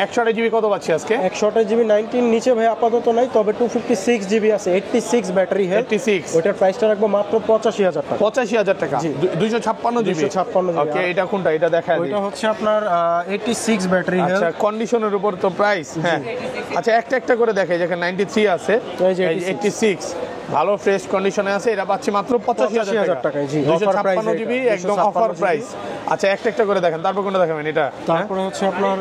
128 জিবি কত পাচ্ছি আজকে? 128 জিবি 90 নিচে ভাই আপাতত নাই, তবে 256 জিবি আছে, 86 ব্যাটারি হেলথ। 86, ওটার প্রাইসটা রাখবো মাত্র 85000 টাকা। 85000 টাকা, 256 জিবি। 256 জিবি। ওকে, এটা কোনটা? এটা দেখায় দিই। ওটা হচ্ছে আপনার 86 ব্যাটারি হেলথ। আচ্ছা, কন্ডিশনের উপর তো প্রাইস। হ্যাঁ, আচ্ছা, একটা করে দেখাই। যেখানে 93 আছে, এই যে 86 ভালো ফ্রেশ কন্ডিশনে আছে, এটা পাচ্ছি মাত্র 85000 টাকায়। 256 জিবি একদম অফার প্রাইস। আচ্ছা, একটা করে দেখেন, তারপর কোনটা দেখাবেন? এটা তারপরে হচ্ছে আপনার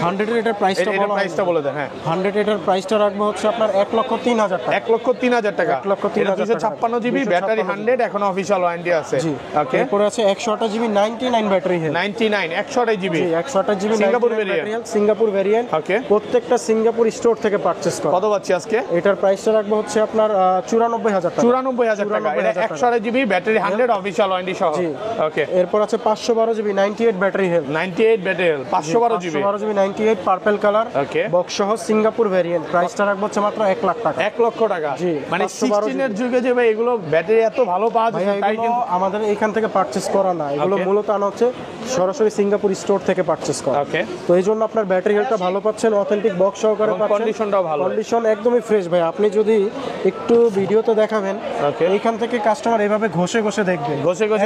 100 এর এটার প্রাইসটা বলে দেন। হ্যাঁ, 100 এটার প্রাইসটা রাখবো হচ্ছে আপনার 1,03,000 টাকা। 1,03,000 টাকা। 1,03,000 256 জিবি, ব্যাটারি 100, এখন অফিশিয়াল ওয়ারেন্টি আছে। ওকে, এরপরে আছে 128 GB 99 battery health. 99 128 GB, 128 GB Singapore variant. Singapore variant. Okay, প্রত্যেকটা সিঙ্গাপুর স্টোর থেকে পারচেজ করা। কত পাচ্ছি আজকে? এটার প্রাইসটা রাখবো হচ্ছে আপনার 94000 টাকা। 94000 টাকা। এটা 128 জিবি, ব্যাটারি 100, অফিশিয়াল ওয়ারেন্টি সহ। ওকে, এরপর আছে 512 GB 98 battery health. 98 battery 512 GB, 512 GB 98 purple colour. Okay, box সহ সিঙ্গাপুর ভেরিয়েন্ট, প্রাইসটা রাখবো হচ্ছে মাত্র 1 লাখ টাকা। 1 লক্ষ টাকা। মানে 512 16 এর যুগে যে ভাই এগুলো ব্যাটারি এত ভালো পাওয়া যায়, তাই এগুলো কিন্তু আমাদের এখান থেকে পারচেজ করা না, এগুলো মূলত আনা হচ্ছে সরাসরি সিঙ্গাপুর স্টোর থেকে পারচেজ করা। ওকে, তো এই জন্য আপনার ব্যাটারি হেলথটা ভালো পাচ্ছেন, অথেন্টিক বক্স সহকারে পাচ্ছেন, কন্ডিশনটাও ভালো, কন্ডিশন একদমই ফ্রেশ ভাই। আপনি যদি একটু ভিডিওতে দেখাবেন, এইখান থেকে কাস্টমার এভাবে ঘষে দেখবে,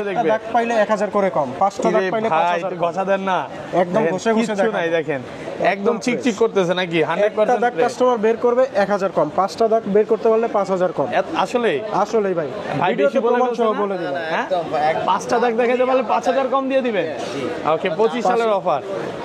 দেখবে, দাগ পাইলে 1000 করে কম, 5টা দাগ পাইলে 5000 ঘষা দেন না, একদম ঘষে দেখেন নাই। দেখেন একদম চিকচিক করতেছে নাকি? 100% দাগ কাস্টমার বের করবে 1000 কম, 5টা দাগ বের করতে পারলে 5000 কম। আসলেই ভাই বেশি প্রমাণ সহ বলে দিবেন। হ্যাঁ, 5টা দাগ দেখাতে পারলে 5000 কম দিয়ে দিবেন। ওকে, 25 সালের অফার।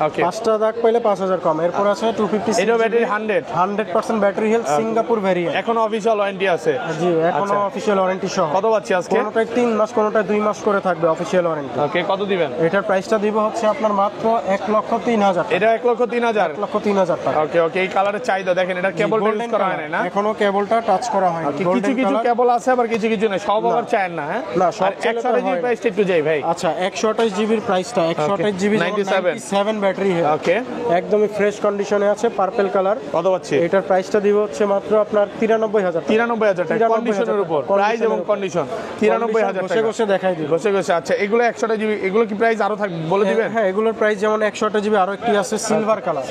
ওকে, 5টা দাগ পাইলে 5000 কম। এরপর আছে 256, এটা battery 100% battery health, Singapore variant. এখনো অফিশিয়াল ওয়ারেন্টি আছে। জি, এখনো অফিশিয়াল ওয়ারেন্টি সহ। কত পাচ্ছি আজকে? কোনটায় 3 মাস, কোনটায় 2 মাস করে থাকবে অফিশিয়াল ওয়ারেন্টি। ওকে, কত দিবেন? এটার প্রাইসটা দিব হচ্ছে আপনার মাত্র 1,03,000 টাকা। এটা 1,03,000। 1,03,000 টাকা। ওকে, এই কালারের চাহিদা দেখেন। এটা কেবল ইউজ করা হয় না, এখনো কেবলটা টাচ করা হয়নি। কিছু কেবল আছে, আবার কিছু না, সব আবার চায় না। হ্যাঁ, না, সব 128 জিবি প্রাইসটা একটু যাই ভাই। আচ্ছা, 128 জিবির প্রাইসটা 128 জিবি 97 ব্যাটারি হেলথ। ওকে, একদমই ফ্রেশ কন্ডিশনে আছে, পার্পল কালার। কত পাচ্ছি? এটার প্রাইসটা দিব হচ্ছে মাত্র আপনার 93,000 টাকা। 93,000 টাকা কন্ডিশনের উপর, প্রাইস এবং কন্ডিশন 93,000 টাকা। ঘষে দেখাই দিব। ঘষে। আচ্ছা, এগুলো 128 জিবি, এগুলো কি প্রাইস আরো থাকবে বলে দিবেন? হ্যাঁ, এগুলোর প্রাইস যেমন 128 জিবি আরো একটি আছে সিলভার কালার।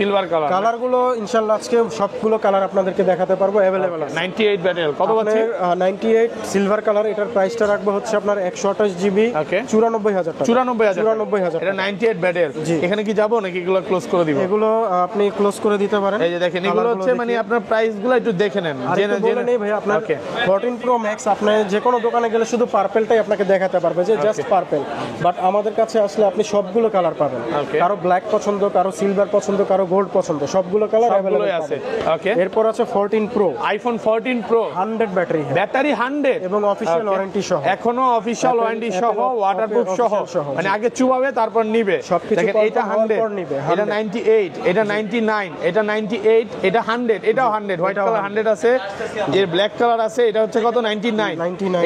কালারগুলো ইনশাআল্লাহ আজকে সবগুলো কালার আপনাদেরকে দেখাতে পারবো, अवेलेबल আছে। 98 ব্যাটারি কত পাচ্ছি? 98 সিলভার কালার। এটার প্রাইসটা রাখবো হচ্ছে আপনার 128 জিবি 94,000 টাকা। 94,000 এটা 98 ব্যাটারি। এখানে কি যাব নাকি এগুলো ক্লোজ করে দিব? এগুলো আপনি ক্লোজ করে দিতে পারেন। এই যে দেখেন, এগুলো হচ্ছে মানে আপনার প্রাইসগুলো একটু দেখে নেন, জেনে নেই ভাই। আপনার 14 প্রো ম্যাক্স আপনি যে কোনো দোকানে গেলে শুধু পার্পলটাই আপনাকে দেখাতে পারবে, যে জাস্ট পার্পল। বাট আমাদের কাছে আসলে আপনি সবগুলো কালার পাবেন। কারো ব্ল্যাক পছন্দ, কারো সিলভার পছন্দ, কারো গোল্ড পছন্দ, সবগুলো কালার अवेलेबल আছে। ওকে, এরপর আছে 14 প্রো, আইফোন 14 প্রো 100 ব্যাটারি 100 এবং অফিশিয়াল ওয়ারেন্টি সহ। এখনো অফিশিয়াল ওয়ারেন্টি সহ, ওয়াটারপ্রুফ সহ, মানে আগে চুবাবে তারপর নিবে। দেখেন, এটা 100, এটা 98, এটা 99, এটা 98, এটা 100, এটাও 100, হোয়াইট কালার 100 আছে, এর ব্ল্যাক কালার আছে। এটা হচ্ছে কত? 99,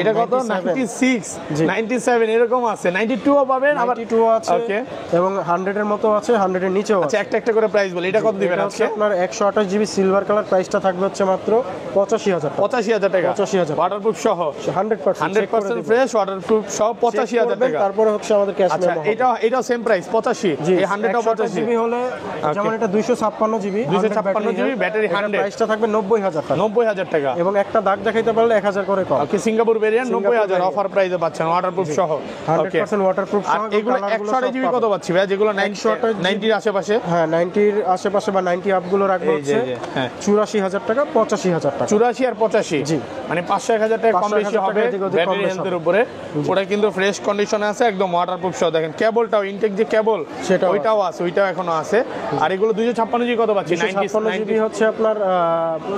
এটা কত? 96, 97 এরকম আছে, 92 ও পাবেন, আবার 92 আছে। ওকে, এবং 100 এর মতো আছে, 100 এর নিচেও আছে। আচ্ছা, একটা করে প্রাইস বলি। এটা কত দিবেন আজকে? আপনার 128 জিবি সিলভার কালার, প্রাইসটা থাকবে হচ্ছে মাত্র 85,000 টাকা। 85,000 টাকা, 85,000 ওয়াটারপ্রুফ সহ, 100% ফ্রেশ ওয়াটারপ্রুফ সহ 85,000 টাকা। তারপরে হচ্ছে আমাদের ক্যাশ আচ্ছা, মেমো। এটাও সেম প্রাইস 85, এই 100টা জিবি হলে যেমন এটা 256 জিবি 256 জিবি ব্যাটারি 100 প্রাইসটা থাকবে 90000 টাকা। 90000 টাকা। এবং একটা দাগ দেখাইতে পারলে 1000 করে কম। ওকে, সিঙ্গাপুর ভেরিয়েন্ট 90000 অফার প্রাইসে পাচ্ছেন, ওয়াটারপ্রুফ সহ। 100% ওয়াটারপ্রুফ আর সহ। এগুলো 128 জিবি কত পাচ্ছি ভাই, যেগুলো 90 এর আশেপাশে? হ্যাঁ 90 এর আশেপাশে বা 90 আপ গুলো রাখবো হচ্ছে 84000 টাকা, 85000 টাকা। 84 আর 85, জি মানে 500-1000 টাকা কম বেশি হবে ব্যাটারি হেলথের উপরে। ওটা কিন্তু ফ্রেশ কন্ডিশনে আছে, একদম ওয়াটারপ্রুফ সহ। দেখেন কেবলটাও, ইনটেক যে কেবল ওইটাও আছে, ওইটাও এখনো আছে। আর এগুলো 256 জিবি কত পাচ্ছি? 256 জিবি হচ্ছে আপনার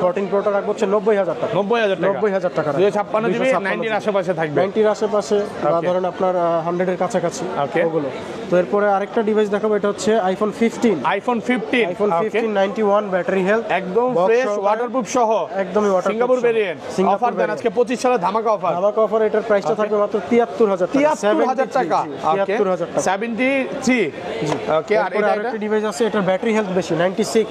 14 প্রোটা রাখবো হচ্ছে 90000 টাকা। 90000 টাকা। 256 জিবি 90 এর আশেপাশে থাকবে। 90 এর আশেপাশে বা ধরেন আপনার 100 এর কাছাকাছি ওগুলো। তো এরপরে আরেকটা ডিভাইস দেখাবো, এটা হচ্ছে আইফোন 15। আইফোন 15 91 ব্যাটারি হেলথ, একদম ফ্রেশ ওয়াটারপ্রুফ সহ, একদমই ওয়াটারপ্রুফ। Singapore variant. অফার দেন আজকে 25 সালে ধামাকা অফার। ধামাকা অফার, এটার প্রাইসটা থাকবে মাত্র 73000 টাকা। 73000 টাকা। 73000 টাকা। 73। ওকে, আর এটা আরেকটা ডিভাইস আছে, এটার ব্যাটারি হেলথ বেশি, 96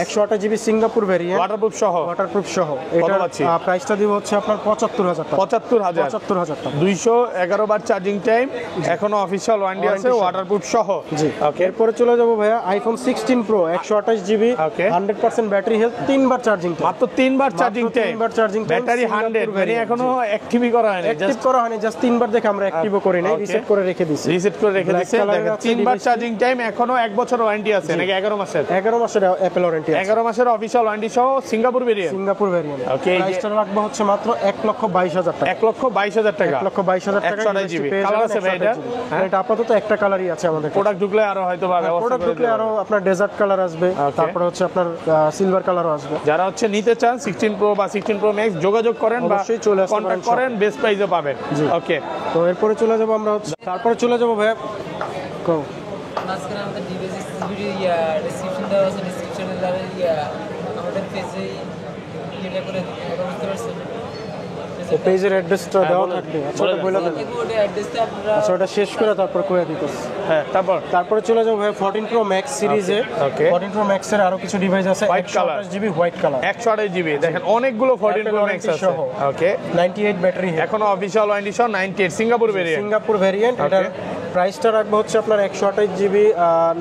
128 জিবি সিঙ্গাপুর ভেরিয়েন্ট, ওয়াটারপ্রুফ সহ। ওয়াটারপ্রুফ সহ। এটার প্রাইসটা দিব হচ্ছে আপনার 75000 টাকা। 75000 টাকা। 211 বার চার্জিং টাইম, এখনো অফিশিয়াল ওয়ারেন্টি আছে, ওয়াটারপ্রুফ সহ। জি ওকে। এরপরে চলে যাব ভাইয়া iPhone 16 pro 128 GB 100% battery health, 3 বার চার্জিং টাইম। মাত্র 3 বার চার্জিং টাইম। 3 বার চার্জিং টাইম, ব্যাটারি 100, মানে এখনো অ্যাক্টিভই করা হয়নি। অ্যাক্টিভ করা হয়নি, জাস্ট 3 বার দেখে আমরা অ্যাক্টিভও করি নাই, রিসেট করে রেখে দিছি। রিসেট করে রেখে দিয়েছে। দেখেন 3 বার চার্জিং টাইম, এখনো 1 বছর ওয়ারেন্টি আছে নাকি 11 মাসের? 11 মাসের অ্যাপল ওয়ারেন্টি আছে। 11 মাসের অফিশিয়াল ওয়ারেন্টি সহ Singapore variant. Singapore variant. Okay, প্রাইসটা রাখবো হচ্ছে মাত্র 1,22,000 টাকা। 1,22,000 টাকা। 1,22,000 টাকা। 128 জিবি কালার আছে ভাই এটা? এটা আপাতত একটা কালারই আছে আমাদের। প্রোডাক্ট ঢুকলে আরো হয়তো বা ব্যবস্থা প্রোডাক্ট ঢুকলে আরো আপনার ডেজার্ট কালার আসবে, তারপরে হচ্ছে আপনার সিলভার কালারও আসবে। যারা হচ্ছে নিতে চান 16 প্রো বা 16 প্রো ম্যাক্স, যোগাযোগ করেন বা অবশ্যই চলে আসতে পারেন, কন্টাক্ট করেন, বেস্ট প্রাইসে পাবেন। ওকে, তো এরপরে চলে যাব আমরা হচ্ছে, তারপরে চলে যাব ভাইয়া মাঝখানে আমাদের ডিভাইসের ভিডিও ডেসক্রিপশন দেওয়া আছে, ডেসক্রিপশনে আমাদের পেজে ইয়ে করে বুঝতে পারছেন, পেজের অ্যাড্রেসটা দেওয়া থাকবে। আচ্ছা ওটা বলে দেন। ওটা অ্যাড্রেসটা আপনারা আচ্ছা ওটা শেষ করে তারপর কইয়া দিতেছি। হ্যাঁ, তারপরে চলে যাব ভাই 14 প্রো ম্যাক্স সিরিজে। ওকে, 14 প্রো ম্যাক্স এর আরো কিছু ডিভাইস আছে, white colour, GB white colour, 128 GB. দেখেন অনেকগুলো 14 প্রো ম্যাক্স আছে। ওকে, 98 ব্যাটারি, এখনো অফিশিয়াল ওয়ারেন্টি সহ 98 সিঙ্গাপুর ভেরিয়েন্ট। Singapore variant. এটার প্রাইসটা রাখবো হচ্ছে আপনার 128 জিবি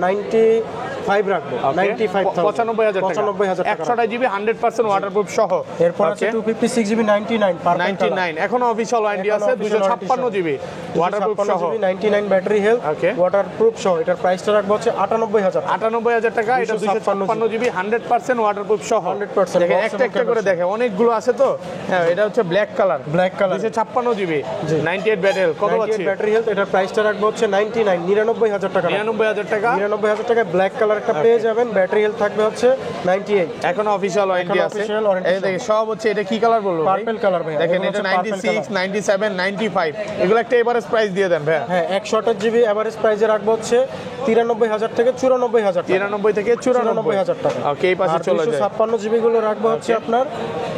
95 রাখবো, 95000 টাকা। 95000 টাকা। 128 জিবি 100% ওয়াটারপ্রুফ সহ। এরপর আছে 256 জিবি 99 99 এখনো অফিশিয়াল ওয়ারেন্টি আছে। 256 জিবি ওয়াটারপ্রুফ সহ, 99 ব্যাটারি হেলথ, ওয়াটারপ্রুফ সহ। এটার প্রাইসটা রাখবো হচ্ছে 98000 98000 টাকা। এটা 256 জিবি 100% ওয়াটারপ্রুফ সহ। 100% দেখেন একটা একটা করে দেখে, অনেকগুলো আছে তো। হ্যাঁ, এটা হচ্ছে ব্ল্যাক কালার, 256 জিবি 98 ব্যাটারি কত পাচ্ছি? Battery health. এটার প্রাইসটা রাখবো হচ্ছে 99000 টাকা। 99000 টাকা। 99000 টাকা ব্ল্যাক কালার একটা পেয়ে যাবেন। ব্যাটারি হেলথ থাকবে হচ্ছে 98। এখনো অফিশিয়াল ওয়ারেন্টি আছে। এই দেখেন সব হচ্ছে, এটা কি কালার বলবো? পার্পল কালার ভাই। দেখেন এটা 96 97 95 এগুলো একটা এভারেজ প্রাইস দিয়ে দেন ভাই। হ্যাঁ, 128 জিবি এভারেজ প্রাইসে রাখবো হচ্ছে 93000 থেকে 94000 টাকা। 93 থেকে 94000 টাকা। ওকে, এই পাশে চলে যায়। 256 জিবি গুলো রাখবো হচ্ছে আপনার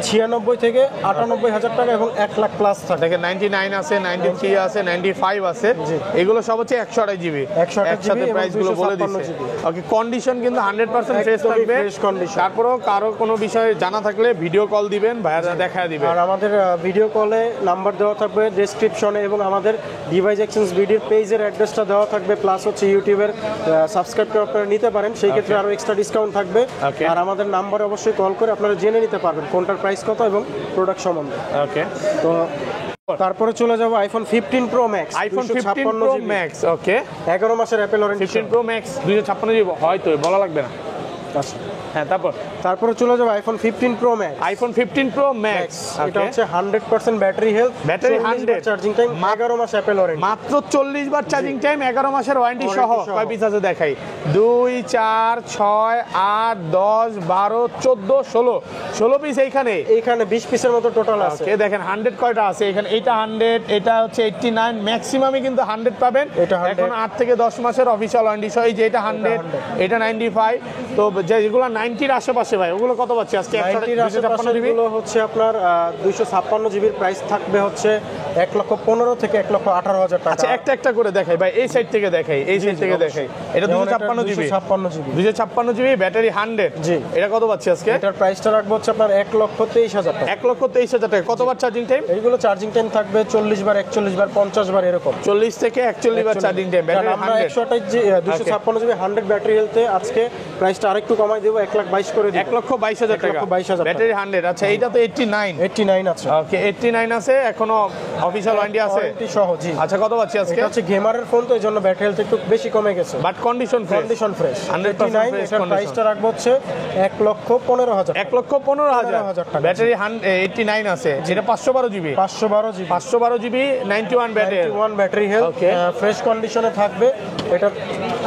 96 থেকে 98000 টাকা এবং 1 লাখ প্লাস থাকে। দেখেন 99 আছে, 93 আছে, 95 আছে। এগুলো সব হচ্ছে 128 জিবি। 128 জিবি একসাথে প্রাইস গুলো বলে দিচ্ছে। ওকে, কন্ডিশন কিন্তু 100% ফ্রেশ থাকবে। তারপরেও কারো কোনো বিষয়ে জানা থাকলে ভিডিও কল দিবেন, ভাইয়ারা দেখায় দিবেন। আর আমাদের ভিডিও কলে নাম্বার দেওয়া থাকবে ডেসক্রিপশনে, এবং আমাদের ডিভাইস এক্সচেঞ্জ ভিডিওর পেজের অ্যাড্রেসটা দেওয়া থাকবে, প্লাস হচ্ছে ইউটিউবের সাবস্ক্রাইব করে আপনারা নিতে পারেন, সেই ক্ষেত্রে আরো এক্সট্রা ডিসকাউন্ট থাকবে। আর আমাদের নাম্বারে অবশ্যই কল করে আপনারা জেনে নিতে পারবেন কোনটার প্রাইস কত এবং প্রোডাক্ট সম্বন্ধে। ওকে, তো তারপরে চলে যাব iPhone 15 pro max. IPhone 15 pro max. Okay, 11 মাসের Apple warranty. 15 pro max 256 GB হয়তো বলা লাগবে না। আচ্ছা হ্যাঁ, তারপরে চলে যাব iPhone 15 pro max. IPhone 15 pro max, এটা হচ্ছে 100% battery health, battery 100 charging time, 11 মাস অ্যাপল ওয়ারেন্টি, মাত্র 40 বার চার্জিং টাইম, 11 মাসের ওয়ারেন্টি সহ। কয় পিস আছে দেখাই? 2 4 6 8 10 12 14 16 পিস। এইখানে 20 পিসের মতো টোটাল আছে। ওকে, দেখেন 100 কয়টা আছে এখানে? এটা 100, এটা হচ্ছে 89, ম্যাক্সিমামই কিন্তু 100 পাবেন। এখন 8 থেকে 10 মাসের অফিশিয়াল ওয়ারেন্টি সহ। এই যে এটা 100, এটা 95। তো যেগুলো 90 এর আশেপাশে ভাই, ওগুলো কত পাচ্ছি আজকে? 90 এর আশেপাশে গুলো হচ্ছে আপনার 256 জিবির প্রাইস থাকবে হচ্ছে 1,15,000 থেকে 1,18,000 টাকা। আচ্ছা একটা একটা করে দেখাই ভাই, এই সাইড থেকে দেখাই, এই সাইড থেকে দেখাই। এটা 256 জিবি, 256 জিবি ব্যাটারি 100। জি। এটা কত পাচ্ছি আজকে? এটার প্রাইসটা রাখবো হচ্ছে আপনার 1,23,000 টাকা। 1,23,000 টাকা। কতবার চার্জিং টাইম? এইগুলো চার্জিং টাইম থাকবে 40 বার, 41 বার, 50 বার এরকম। 40 থেকে 41 বার charging time, battery 100। 256 GB 100 battery হেলথে আজকে প্রাইসটা আরেকটু কমাই দেব, 1,22,000 করে দেব। 1,22,000 টাকা 1,22,000 ব্যাটারি 100। আচ্ছা এইটা তো 89 আছে। ওকে 89 আছে, এখনো অফিশিয়াল ওয়ারেন্টি আছে ওয়ারেন্টি সহ। জি। আচ্ছা কত পাচ্ছি আজকে? এটা হচ্ছে গেমারের ফোন, তো এইজন্য ব্যাটারি হেলথ একটু বেশি কমে গেছে, but condition fresh, condition fresh. 100% fresh এটার প্রাইসটা রাখবো হচ্ছে 1,15,000 1,15,000 টাকা। ব্যাটারি 89 আছে। এটা 512 GB, 512 GB, 512 GB 91 battery, 91 battery health, Okay. Fresh কন্ডিশনে থাকবে। এটার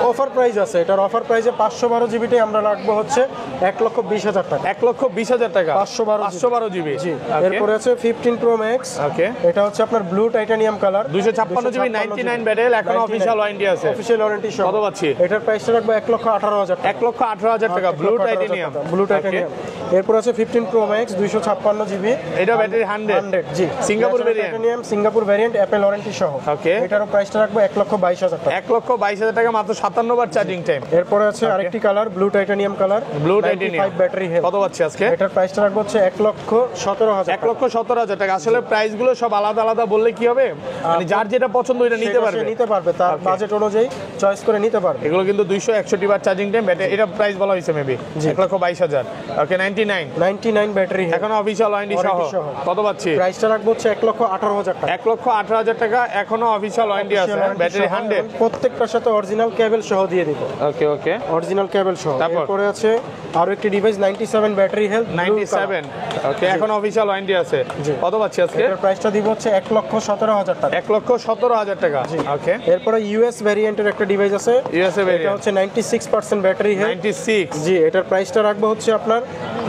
অফার প্রাইস আছে, এটার অফার প্রাইসে 512 জিবিটাই আমরা রাখবো হচ্ছে 1,20,000 টাকা। 1,20,000 টাকা 512 জিবি। জি। এরপরে আছে 15 প্রো ম্যাক্স। ওকে এটা হচ্ছে আপনার blue titanium colour, 256 GB 99 battery, এখন অফিশিয়াল ওয়ারেন্টি আছে, অফিশিয়াল ওয়ারেন্টি সহ। কত পাচ্ছি? এটার প্রাইসটা রাখবো 1,18,000 টাকা। 1,18,000 টাকা ব্লু টাইটানিয়াম। Blue titanium. এরপর আছে 15 প্রো ম্যাক্স 256 জিবি, এটা ব্যাটারি 100 জি। Singapore variant, titanium Singapore variant, Apple warranty সহ। ওকে এটারও প্রাইসটা রাখবো 1,22,000 টাকা। 1,22,000 টাকা, মাত্র 57 বার চার্জিং টাইম। এরপরে আছে আরেকটি colour blue titanium colour, blue titanium battery health. কত পাচ্ছি আজকে? এটার প্রাইসটা রাখবো হচ্ছে 1,17,000 1,17,000 টাকা। আসলে প্রাইস গুলো সব আলাদা আলাদা বললে কি হবে, মানে যার যেটা পছন্দ ওইটা নিতে পারবে, নিতে পারবে, তার বাজেট অনুযায়ী চয়েস করে নিতে পারবে। এগুলো কিন্তু 261 বার চার্জিং টাইম ব্যাটারি। এটা প্রাইস বলা হয়েছে মেবি 1,22,000। ওকে 99 ব্যাটারি হেলথ, এখনো অফিশিয়াল ওয়ারেন্টি সহ। Warranty সহ। কত পাচ্ছি? প্রাইসটা রাখবো হচ্ছে 1,18,000 টাকা। 1,18,000 টাকা, এখনো অফিশিয়াল ওয়ারেন্টি আছে, ব্যাটারি 100। প্রত্যেকটার সাথে অরিজিনাল কেবল সহ দিয়ে দিব। ওকে ওকে অরিজিনাল কেবল সহ। তারপর? এরপরে আছে আরো একটি ডিভাইস 97 ব্যাটারি হেলথ, 97। ওকে এখন অফিশিয়াল ওয়ারেন্টি আছে। জি। কত পাচ্ছি আজকে? এটার প্রাইসটা দিব হচ্ছে 1,17,000 টাকা। 1,17,000 টাকা। ওকে এরপরে ইউএস ভ্যারিয়েন্টের একটা ডিভাইস আছে, ইউএসএ এটা ভেরিয়েন্ট হচ্ছে 96% ব্যাটারি হেলথ। 96। জি। এটার প্রাইসটা রাখবো হচ্ছে আপনার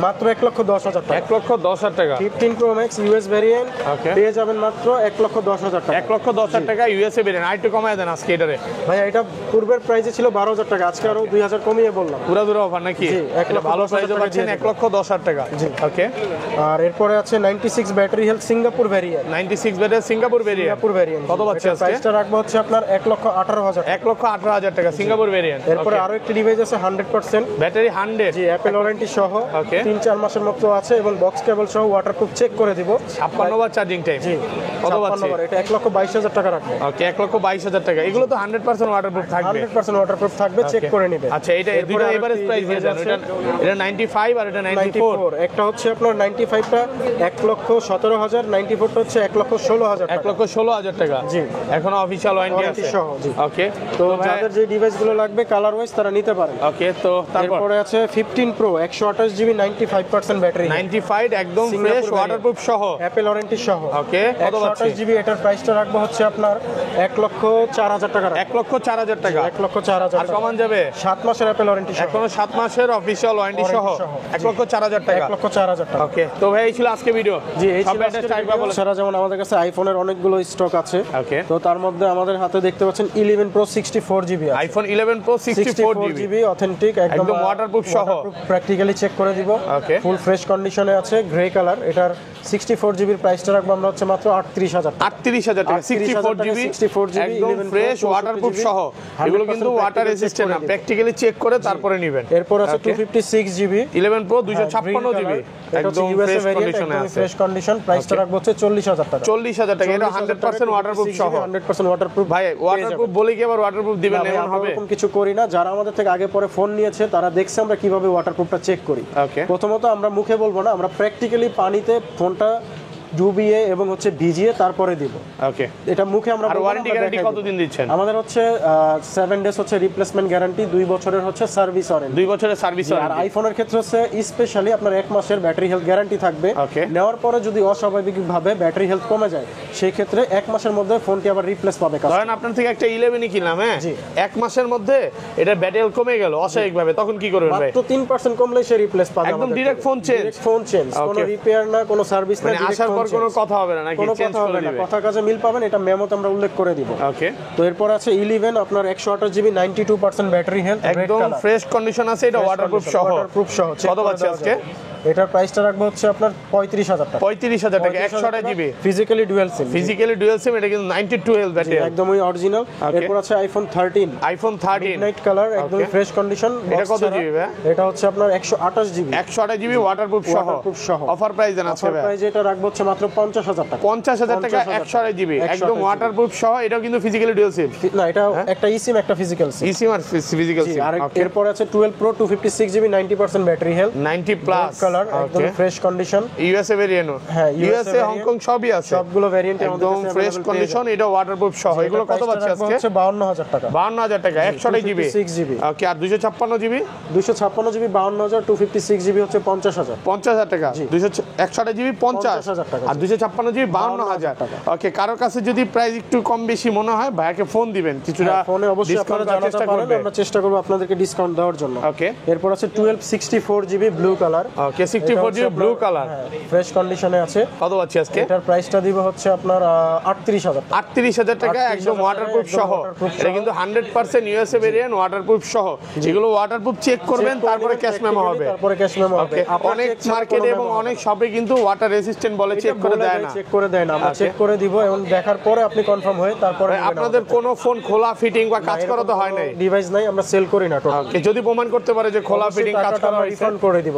মাত্র 1,10,000 টাকা। 1,10,000 টাকা। 15 pro max US variant Okay. পেয়ে যাবেন মাত্র 1,10,000 টাকা। 1,10,000 টাকা ইউএসএ ভেরিয়েন্ট। আরেকটু কমায় দেন আজকে এটারে। ভাই এটা পূর্বের প্রাইসে ছিল 12,000 টাকা, আজকে আরো 2,000 কমিয়ে বললাম। পুরো দূর অফার নাকি? জি, এটা ভালো 1,10,000 প্রাইসে টাকা পাচ্ছেন, দিয়ে 1,10,000 টাকা। জি। ওকে আর এরপরে আছে 96 battery health Singapore variant, 96 battery Singapore variant. Singapore variant. কত পাচ্ছি আজকে? প্রাইসটা রাখবো হচ্ছে আপনার 1,18,000 টাকা। 1,18,000 টাকা সিঙ্গাপুর ভেরিয়েন্ট। এরপরে আরো একটি ডিভাইস আছে 100% ব্যাটারি 100। জি, অ্যাপল ওয়ারেন্টি সহ, Okay. 3-4 মাসের মতো আছে এবং বক্স কেবল সহ ওয়াটারপ্রুফ চেক করে দিব। 56 বার চার্জিং টাইম। জি। কত 56 পাচ্ছি? বার, এটা 1,22,000 টাকা রাখবো। ওকে 1,22,000 টাকা। এগুলো তো 100% ওয়াটারপ্রুফ থাকবে। 100% ওয়াটারপ্রুফ থাকবে, চেক Okay. করে নিবে। আচ্ছা এটা এই দুটো এরপরে এভারেজ আরেকটি প্রাইস দিয়ে দেন। device আছে, এটা 95 আর এটা 94। 94 একটা হচ্ছে আপনার 95টা 1,17,000, 94টা হচ্ছে 1,16,000 টাকা। 1,16,000 টাকা। জি। এখনো অফিশিয়াল ওয়ারেন্টি Warranty আছে। সহ, জি। ওকে তো যাদের যে ডিভাইসগুলো লাগবে কালার ওয়াইজ তারা নিতে পারে। ওকে তো তারপর এরপরে আছে 15 প্রো 128 জিবি 95% ব্যাটারি, 95 একদম সিঙ্গাপুর ফ্রেশ ওয়াটারপ্রুফ সহ। অ্যাপল ওয়ারেন্টি সহ। ওকে কত পাচ্ছি? 128 জিবি এটার প্রাইসটা রাখবো হচ্ছে আপনার 1,04,000 টাকা। 1,04,000 টাকা। 1,04,000 আর কমান যাবে? 7 মাসের অ্যাপল ওয়ারেন্টি সহ। এখনো 7 মাসের অফিশিয়াল ওয়ারেন্টি সহ। Warranty সহ। 1,04,000 টাকা। 1,04,000 টাকা। ওকে তো ভাই এই ছিল আজকে ভিডিও। জি, এই সব ছিল ব্যাটারি আজকের টাইপ video। বলে। এছাড়া যেমন আমাদের কাছে আইফোনের অনেকগুলো স্টক আছে। ওকে তো তার মধ্যে আমাদের হাতে দেখতে পাচ্ছেন 11 প্রো 64 জিবি আছে। IPhone 11 pro 64 GB GB authentic, একদম waterproof সহ। প্র্যাকটিক্যালি চেক করে দিব। Okay. ফুল ফ্রেশ কন্ডিশনে আছে, গ্রে কালার। এটার 64 জিবির প্রাইসটা রাখবো আমরা হচ্ছে মাত্র 38,000 টাকা। 38,000 টাকা। 64 জিবি 64 জিবি একদম 11 ফ্রেশ 64 ওয়াটারপ্রুফ জিবি, সহ। এগুলো কিন্তু 100% ওয়াটার practical check রেজিস্ট্যান্ট না, করে দিবে। প্র্যাকটিক্যালি চেক করে তারপরে নেবেন। এরপর আছে Okay. 256 জিবি 11 প্রো 256 জিবি একদম ফ্রেশ কন্ডিশনে আছে। ফ্রেশ কন্ডিশন, প্রাইসটা রাখবো হচ্ছে 40,000 টাকা। 40,000 টাকা। এটা 100% ওয়াটারপ্রুফ সহ। 100% ওয়াটারপ্রুফ। ভাই ওয়াটারপ্রুফ বলে কি আবার ওয়াটারপ্রুফ দিবেন না, এমন হবে? এরকম কিছু করি না। যারা আমাদের থেকে আগে পরে ফোন নিয়েছে তারা দেখছে আমরা কিভাবে ওয়াটারপ্রুফটা চেক করি। Okay. প্রথমত আমরা মুখে বলবো না, আমরা প্র্যাকটিক্যালি পানিতে ফোনটা ডুবিয়ে এবং হচ্ছে ভিজিয়ে তারপরে দিব। ওকে এটা মুখে আমরা আর বলবো না, ওয়ারেন্টি আমরা গ্যারান্টি দেখাই কতদিন দিব। দিচ্ছেন? আমাদের হচ্ছে 7 ডেজ হচ্ছে রিপ্লেসমেন্ট গ্যারান্টি, 2 বছরের হচ্ছে সার্ভিস ওয়ারেন্টি। 2 বছরের সার্ভিস আর ওয়ারেন্টি। আইফোনের ক্ষেত্রে হচ্ছে স্পেশালি আপনার 1 মাসের ব্যাটারি হেলথ গ্যারান্টি থাকবে। Okay. নেওয়ার পরে যদি অস্বাভাবিকভাবে ব্যাটারি হেলথ কমে যায় সেই ক্ষেত্রে 1 মাসের মধ্যে ফোনটি আবার রিপ্লেস পাবে কাস্টমার। ধরেন আপনার থেকে একটা 11ই কিনলাম, হ্যাঁ, জি। 1 মাসের মধ্যে এটা ব্যাটারি কমে গেল অস্বাভাবিকভাবে, তখন কি করবেন ভাই? মাত্র 3% কমলে সে রিপ্লেস পাবে। একদম direct phone change? Phone change, কোনো Okay. রিপেয়ার না, কোনো সার্ভিস না, মানে direct আসার phone এরপর কোনো কথা হবে না নাকি কোনো চেঞ্জ কথা হবে করে না, দিবে? কথা কাজে মিল পাবেন, এটা মেমোতে আমরা উল্লেখ করে দিব। ওকে, তো এরপর আছে 11 আপনার 128 জিবি 92% ব্যাটারি হেলথ, একদম ফ্রেশ কন্ডিশন আছে, এটা ওয়াটারপ্রুফ সহ। ওয়াটারপ্রুফ সহ। কত পাচ্ছে আজকে? এটার প্রাইসটা রাখবো হচ্ছে আপনার 35,000 টাকা। 35,000 টাকা 128 GB physically dual sim. Physically dual সিম, এটা কিন্তু 92 হেলথ ব্যাটারি, একদমই অরিজিনাল। এরপর আছে আইফোন 13 মিডনাইট কালার, একদম ফ্রেশ কন্ডিশন। এটা কত জিবি ভাই? এটা হচ্ছে আপনার 128 জিবি 128 জিবি ওয়াটারপ্রুফ সহ। অফার প্রাইস দেন আজকে ভাই? প্রাইস এটা রাখবো হচ্ছে মাত্র 50,000 টাকা। 50,000 টাকা 128 জিবি একদম ওয়াটারপ্রুফ সহ। এটাও কিন্তু ফিজিক্যালি ডুয়াল সিম না, এটা একটা ই সিম একটা ফিজিক্যাল সিম। ই সিম আর ফিজিক্যাল সিম। আর এরপর আছে 12 pro 256 GB 90% battery health, 90 plus colour, একদম ফ্রেশ কন্ডিশন। ইউএসএ ভেরিয়েন্ট, হ্যাঁ ইউএসএ হংকং সবই আছে, সবগুলো ভেরিয়েন্ট একদম ফ্রেশ কন্ডিশন। এটা ওয়াটারপ্রুফ সহ। এগুলো কত পাচ্ছে আজকে? 52,000 টাকা। 52,000 টাকা 128 জিবি 256 জিবি। ওকে, আর 256 জিবি 256 জিবি 52,000, 256 জিবি হচ্ছে 50,000। 50,000 টাকা। 128 জিবি 50 টাকা, আর 256 জিবি 52,000 টাকা। ওকে, কারোর কাছে যদি প্রাইস একটু কম বেশি মনে হয় ভাইয়াকে ফোন দিবেন, কিছুটা ফোনে অবশ্যই আপনারা ডিসকাউন্ট করার জানাতে চেষ্টা পারেন, করবেন। আমরা চেষ্টা করব আপনাদেরকে ডিসকাউন্ট দেওয়ার জন্য। ওকে, এরপর আছে 1264 জিবি ব্লু কালার। ওকে 64 জিবি ব্লু কালার, ফ্রেশ কন্ডিশনে আছে। কত পাচ্ছি আজকে? এটার প্রাইসটা দিব হচ্ছে আপনার 38,000 টাকা। 38,000 টাকা একদম ওয়াটারপ্রুফ সহ। এটা কিন্তু 100% ইউএসএ ভেরিয়েন্ট ওয়াটারপ্রুফ সহ। যেগুলো ওয়াটারপ্রুফ চেক করবেন তারপরে ক্যাশ মেমো হবে। তারপরে ক্যাশ মেমো হবে। ওকে, অনেক মার্কেটে এবং অনেক শপে কিন্তু ওয়াটার রেসিস্ট্যান্ট বলে চেক করে দেয় না। চেক করে দেয় না, আমরা চেক করে দিব এবং দেখার পরে আপনি কনফার্ম হয়ে তারপরে নেবেন। আপনাদের কোনো ফোন খোলা ফিটিং বা কাজ করা তো হয় নাই? ডিভাইস নাই, আমরা সেল করি না টোটাল। ওকে, যদি প্রমাণ করতে পারে যে খোলা ফিটিং কাজ করা হয়েছে রিফান্ড করে দিব,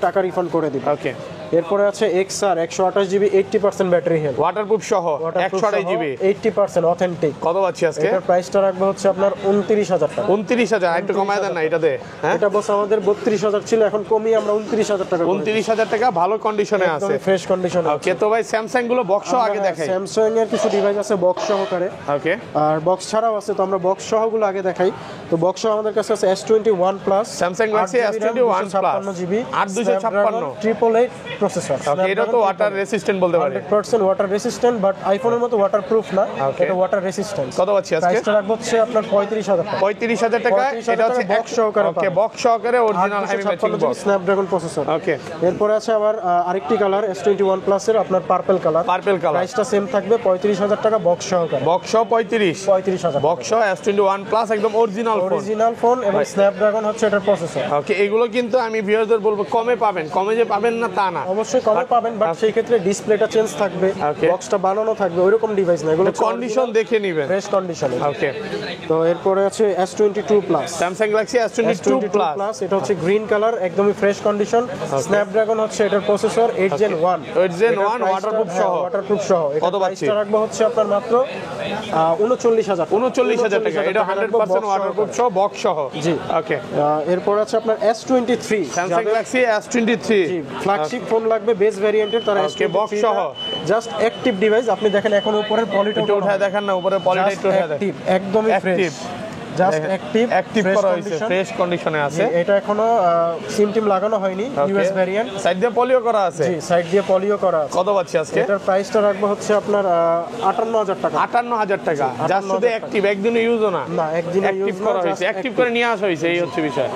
টাকা রিফান্ড করে দিব। ওকে, এরপরে আছে XR 128 GB 80% battery health, waterproof সহ 128 জিবি 80% অথেন্টিক। কত পাচ্ছি আজকে? এটার প্রাইসটা রাখবো হচ্ছে আপনার 29,000 টাকা। 29,000 একটু কমায় দেন না এটাতে? হ্যাঁ, এটা বস আমাদের 32,000 ছিল, এখন কমিয়ে আমরা 29,000 টাকা। 29,000 টাকা ভালো কন্ডিশনে আছে, ফ্রেশ কন্ডিশন। ওকে, তো ভাই স্যামসাং গুলো বক্স আগে দেখাই। স্যামসাং এর কিছু ডিভাইস আছে বক্স সহকারে, ওকে, আর বক্স ছাড়াও আছে, তো আমরা বক্স সহগুলো আগে দেখাই। তো বক্স সহ আমাদের কাছে আছে S21 plus, Samsung Galaxy S21 plus GB 8256 888 processor. Okay, এটা তো ওয়াটার রেসিস্ট্যান্ট বলতে পারি। 100% ওয়াটার রেসিস্ট্যান্ট, বাট আইফোনের মতো ওয়াটারপ্রুফ না, এটা ওয়াটার রেসিস্ট্যান্ট। কত পাচ্ছি আজকে? প্রাইসটা রাখবো হচ্ছে আপনার 35,000 টাকা। 35,000 টাকা। এটা হচ্ছে বক্স সহকারে। ওকে, বক্স সহকারে original heavy matching box, Snapdragon processor. Okay, এরপর আছে আবার আরেকটি কালার S21 প্লাস এর আপনার পার্পল কালার। পার্পল কালার, প্রাইসটা সেম থাকবে 35,000 টাকা বক্স সহকারে। বক্স 35,000 বক্স S21 প্লাস একদম অরিজিনাল ফোন, অরিজিনাল ফোন এবং স্ন্যাপড্রাগন হচ্ছে এটার প্রসেসর। ওকে, এগুলো কিন্তু আমি ভিউয়ারদের বলবো কমে পাবেন, কমে যে পাবেন না তা না, অবশ্যই কমে পাবেন, বাট সেই ক্ষেত্রে ডিসপ্লেটা চেঞ্জ থাকবে, Okay. বক্সটা বানানো থাকবে, ওইরকম ডিভাইস না, এগুলো কন্ডিশন দেখে নেবেন, ফ্রেশ কন্ডিশনে। ওকে। তো এরপরে আছে S22 plus, Samsung Galaxy S22 plus, এটা হচ্ছে গ্রিন কালার, একদমই ফ্রেশ কন্ডিশন। স্ন্যাপড্রাগন হচ্ছে এটার প্রসেসর 8 Gen 1, 8 Gen 1 ওয়াটারপ্রুফ সহ। ওয়াটারপ্রুফ সহ। কত পাচ্ছি? প্রাইসটা রাখবো হচ্ছে আপনার মাত্র 39,000 39,000 টাকা। এটা 100% ওয়াটারপ্রুফ সহ, বক্স সহ। জি। ওকে, এরপর আছে আপনার S23, Samsung Galaxy S23 flagship phone লাগবে বেস ভেরিয়েন্টের, তারা Okay, box সহ। Just active device. আপনি দেখেন এখন উপরের পলিটা একটু উঠায় দেখান না, উপরে পলিটা একটু উঠায় দেখান। একদমই ফ্রেশ, জাস্ট অ্যাক্টিভ করা হয়েছে, ফ্রেশ কন্ডিশনে আছে। এটা এখনো সিম টিম লাগানো হয়নি, ইউএস ভেরিয়েন্ট। সাইড দিয়ে পলিও করা আছে, জি, সাইড দিয়ে পলিও করা আছে। কত পাচ্ছি আজকে? এটার প্রাইসটা রাখবো হচ্ছে আপনার 58,000 টাকা। 58,000 টাকা, যা শুধু অ্যাক্টিভ, একদিনও ইউজও না, না, একদিনে অ্যাক্টিভ ইউজ করা হয়েছে, অ্যাক্টিভ করে নিয়ে আসা হয়েছে, এই হচ্ছে বিষয়।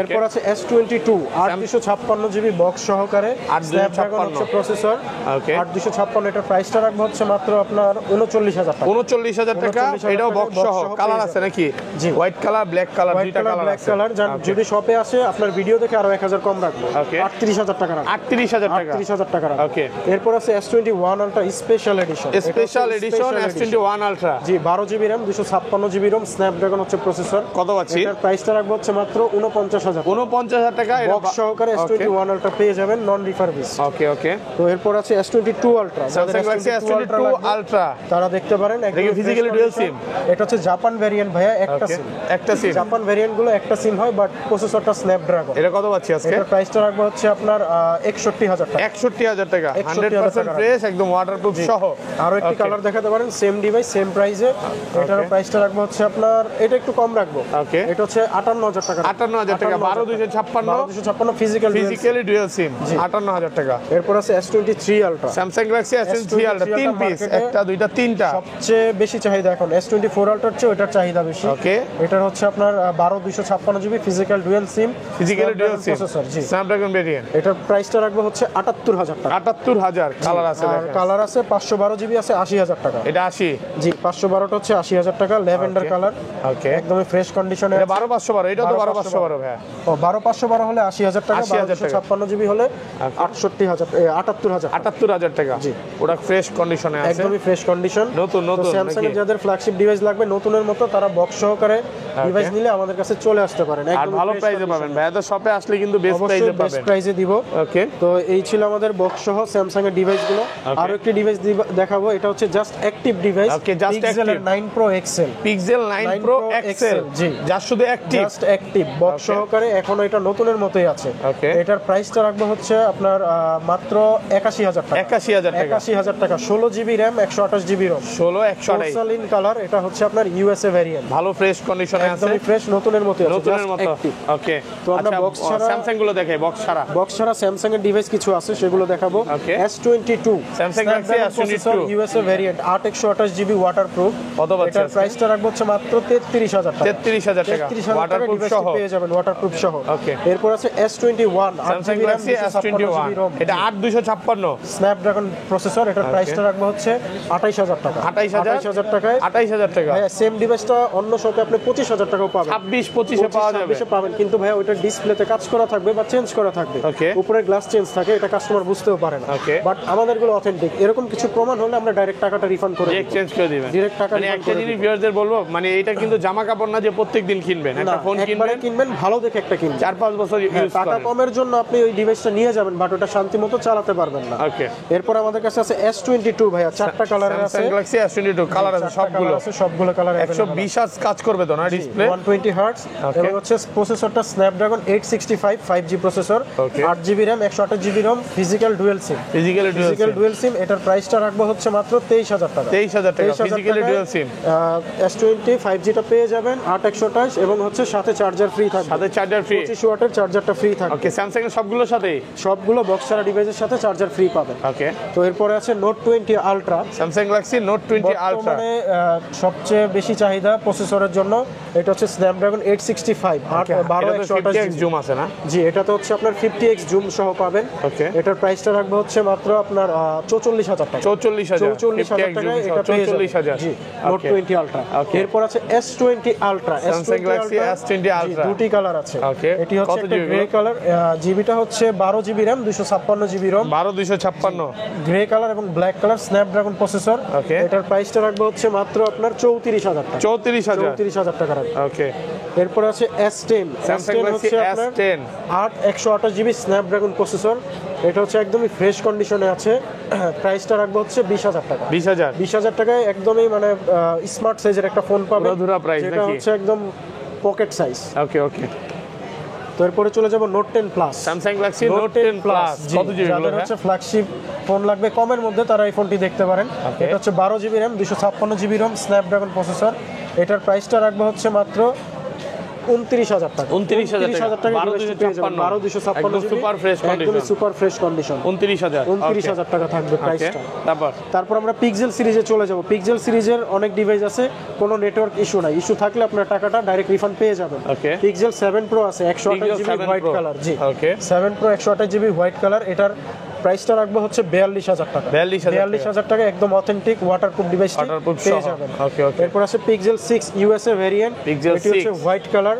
এরপর আছে S22 856 জিবি বক্স সহকারে, 856 স্ন্যাপড্রাগন হচ্ছে প্রসেসর, ওকে, 856। এটার প্রাইসটা রাখবো হচ্ছে মাত্র আপনার 39,000 টাকা। 39,000 টাকা। 39,000 এটাও টাকা বক্স box সহ। সহ কালার পেয়ে আছে নাকি? জি। White colour, black colour, white দুইটা কালার, কালার ব্ল্যাক আছে। কালার। যদি শপে আসে আপনার ভিডিও দেখে আরো 1000 কম রাখবো, Okay. 38,000 টাকা রাখবো। 38,000 টাকা। 38,000 টাকা রাখবো। ওকে, এরপর আছে S21 ultra special edition. Special edition S21 ultra, জি, 12 GB RAM 256 GB ROM, Snapdragon হচ্ছে প্রসেসর। কত পাচ্ছি? এটার প্রাইসটা রাখবো হচ্ছে মাত্র 49,000। 49,000 টাকা। এটা বক্স সহকারে S21 আলট্রা পেয়ে যাবেন, নন রিফারবিশ। ওকে, ওকে। তো এরপর আছে S22 ultra. Samsung Galaxy S22 ultra, তারা দেখতে পারেন, দেখি physically dual SIM। এটা হচ্ছে জাপান ভেরিয়েন্ট ভাইয়া, একটা ওকে, সিম। একটা সিম। জাপান ভেরিয়েন্ট গুলো একটা সিম হয়, বাট প্রসেসরটা স্ন্যাপড্রাগন। এটা কত পাচ্ছি আজকে? এটার প্রাইসটা রাখবো হচ্ছে আপনার 61,000 টাকা। 61,000 টাকা, 61,000 100% ফ্রেশ, একদম ওয়াটারপ্রুফ সহ। আরো একটি Okay. কালার দেখাতে পারেন, সেম ডিভাইস সেম প্রাইসে। এটার প্রাইসটা রাখবো হচ্ছে আপনার, এটা একটু কম রাখবো, ওকে, এটা হচ্ছে 58,000 টাকা। 58,000 টাকা, 12,256 12,256 ফিজিক্যাল। ফিজিক্যালি ডুয়াল সিম, 58,000 টাকা। এরপর আছে S23 ultra. Samsung Galaxy S23 ultra, 3 piece, মার্কেটে একটা, দুইটা, তিনটা। সবচেয়ে বেশি চাহিদা এখন S24 আলট্রার চেয়ে ওটার চাহিদা বেশি। ওকে, এটার হচ্ছে আপনার 12256 জিবি ফিজিক্যাল ডুয়াল সিম, ফিজিক্যাল ডুয়াল সিম প্রসেসর। জি, স্ন্যাপড্রাগন ভেরিয়েন্ট। এটার প্রাইসটা রাখবো হচ্ছে 78000 টাকা। 78000 কালার আছে আর দেখেন। কালার আছে 512 জিবি আছে 80000 টাকা। এটা 80। জি, 512টা হচ্ছে 80000 টাকা, ল্যাভেন্ডার কালার, ওকে, একদমই ফ্রেশ কন্ডিশনে। এটা 12512, এটা তো 12512 ভাই। ও 12512 হলে 80000 টাকা, 80,000 টাকা। 256 জিবি হলে 78000 78000 টাকা। জি। ওটা ফ্রেশ কন্ডিশনে আছে, একদমই ফ্রেশ কন্ডিশন। নতুন নতুন স্যামসাং এর নাকি? যাদের ফ্ল্যাগশিপ ডিভাইস লাগবে নতুনের মতো, তারা বক্স সহকারে ডিভাইস নিলে আমাদের কাছে চলে আসতে পারেন। আর ভালো প্রাইসে পাবেন ভাই, তো শপে আসলে কিন্তু বেস্ট প্রাইসে অবশ্যই বেস্ট পাবেন। প্রাইসে দিব। ওকে, তো এই ছিল আমাদের বক্স সহ স্যামসাং এর ডিভাইসগুলো। আরো একটি ডিভাইস দেখাবো, এটা হচ্ছে just active device, Okay, just Pixel এর active। 9 Pro XL। Pixel 9 Pro XL, জি। যা শুধু অ্যাক্টিভ। জাস্ট অ্যাক্টিভ বক্স সহকারে, এখনো এটা নতুনের মতোই আছে। Okay. এটার প্রাইসটা রাখবো হচ্ছে আপনার মাত্র 81000 টাকা। 81000 টাকা। 81000 টাকা, 16 GB RAM, 128 GB ROM, 16 128। Porcelain colour. এটা হচ্ছে আপনার ইউএসএ ভ্যারিয়েন্ট, ভালো ফ্রেশ কন্ডিশনে আছে, একদমই ফ্রেশ নতুনের মতো, নতুনের মতো। ওকে, তো আমরা box ছাড়া- স্যামসাং গুলো দেখাই, বক্স ছাড়া। বক্স ছাড়া স্যামসাং এর ডিভাইস কিছু আছে, সেগুলো দেখাবো। Okay. S22 Samsung Galaxy S22 USA variant, 8 GB waterproof. কত পাচ্ছি এটার আজকে? প্রাইসটা রাখবো হচ্ছে মাত্র 33000 টাকা। 33000 টাকা, 33000 টাকা ওয়াটারপ্রুফ ডিভাইসটি সহ। পেয়ে যাবেন, ওয়াটারপ্রুফ সহ। Okay. এরপর আছে S21, স্যামসাং গ্যালাক্সি S21, এটা 8256, স্ন্যাপড্রাগন প্রসেসর। এটার প্রাইসটা রাখবো হচ্ছে 28000 টাকা। 28000 টাকায়। 28000 টাকা। ভাইয়া সেম ডিভাইসটা অন্য শপে আপনি 25000 টাকাও পাবেন, 26 25 এ পাওয়া যাবে। 26 পাবেন, কিন্তু ভাইয়া ওইটা ডিসপ্লেতে কাজ করা থাকবে বা চেঞ্জ করা থাকবে। Okay. উপরে গ্লাস চেঞ্জ থাকে, এটা কাস্টমার বুঝতেও পারে না। Okay. বাট আমাদেরগুলো অথেন্টিক। এরকম কিছু প্রমাণ হলে আমরা ডাইরেক্ট টাকাটা রিফান্ড করে যে দিই। এক্সচেঞ্জ করে দিবেন, Direct টাকা মানে refund একটা করে জিনিস দিবেন। ভিউয়ারদের বলবো, মানে এটা কিন্তু জামা কাপড় না যে প্রত্যেকদিন কিনবেন, একটা ফোন একবারে কিনবেন কিনবেন, ভালো দেখে একটা কিনবেন। 4-5 বছর হ্যাঁ, ইউজ টাকা করেন। কমের জন্য আপনি ওই ডিভাইসটা নিয়ে যাবেন, বাট ওটা শান্তি মতো চালাতে পারবেন না। ওকে, এরপর আমাদের কাছে আছে S22 ভাইয়া, 4টা কালারের আছে। স্যামসাং গ্যালাক্সি S22 কালার আছে 4টা সবগুলো। কালার আছে, সবগুলো কালার 120 হার্জ কাজ করবে তো না ডিসপ্লে? 120 হার্টজ। Okay. এবং হচ্ছে প্রসেসরটা Snapdragon 865 5G processor, Okay. 8 GB RAM, 128 GB ROM, physical dual sim. Physically physical dual sim, এটার প্রাইসটা রাখবো হচ্ছে মাত্র 23000 টাকা। 23000 টাকা, ফিজিক্যালি ডুয়াল সিম। S20 5Gটা পেয়ে যাবেন 8128, এবং হচ্ছে সাথে চার্জার ফ্রি থাকবে, সাথে চার্জার ফ্রি। 25 ওয়াটের চার্জারটা ফ্রি থাকবে। ওকে, স্যামসাং এর সবগুলোর সাথেই। সবগুলো বক্স ছাড়া ডিভাইসের সাথে চার্জার ফ্রি পাবেন। ওকে, তো এরপরে আছে note 20 ultra. Samsung Galaxy note 20 ultra. বর্তমানে সবচেয়ে বেশি চাহিদা প্রসেসরের জন্য। এটা হচ্ছে স্ন্যাপড্রাগন 865, 50x জুম আছে না? জি, এটাতে হচ্ছে আপনার 50x জুম সহ পাবেন। ওকে, এটার প্রাইসটা রাখবো হচ্ছে মাত্র আপনার 44000 টাকা। 44000 44000 টাকায় এটা পেয়ে যাবেন। 44000। জি, নোট 20 আলট্রা। Okay. এরপর আছে S20 ultra. Samsung Galaxy S20 Ultra। দুটি কালার আছে। Okay. এটি হচ্ছে কত একটা GB গ্রে কালার, জিবিটা হচ্ছে 12 GB RAM, 256 GB ROM, 12256। Grey colour এবং black colour, Snapdragon processor. Okay. এটার প্রাইসটা রাখবো হচ্ছে মাত্র আপনার 34000 টাকা। 34000। 34000 টাকা রাখবো। ওকে, এরপর আছে S10। Samsung Galaxy হচ্ছে আপনার S10 128 জিবি স্ন্যাপড্রাগন প্রসেসর। এটা হচ্ছে একদমই ফ্রেশ কন্ডিশনে আছে। প্রাইসটা রাখবো হচ্ছে 20000 টাকা। 20000। 20000 টাকায় একদমই মানে স্মার্ট সাইজের একটা ফোন পাবেন, পুরোধুরা price যেটা নাকি? হচ্ছে একদম পকেট সাইজ। ওকে ওকে, তো এরপরে চলে যাব note 10 plus. Samsung Galaxy note 10 plus. কত জিবি যাদের হলো? হচ্ছে ফ্ল্যাগশিপ ফোন লাগবে কমের মধ্যে, তারা এই ফোনটি দেখতে পারেন। Okay. এটা হচ্ছে 12 GB RAM, 256 GB Rome, Snapdragon processor. এটার প্রাইসটা রাখবো হচ্ছে মাত্র 29000 টাকা। 29000 টাকা, 12256, একদম super fresh condition। একদম সুপার ফ্রেশ কন্ডিশন। 29000। 29000 টাকা থাকবে প্রাইসটা। তারপর আমরা পিক্সেল সিরিজে চলে যাব। পিক্সেল সিরিজের অনেক ডিভাইস আছে, কোনো নেটওয়ার্ক ইস্যু নাই। ইস্যু থাকলে আপনার টাকাটা ডাইরেক্ট রিফান্ড পেয়ে যাবেন। Okay. পিক্সেল 7 প্রো আছে, 128 Pixel GB 7 white Pro। Colour. জি, Okay. 7 pro 128 GB white colour. এটার প্রাইসটা রাখবো হচ্ছে 42000 টাকা। 42000 টাকা, একদম অথেন্টিক ওয়াটারপ্রুফ ডিভাইস Waterproof পেয়ে সহ। যাবেন। Okay, okay. এরপর আছে পিক্সেল 6 ইউএসএ ভেরিয়েন্ট। Pixel এটি হচ্ছে 6 হোয়াইট কালার,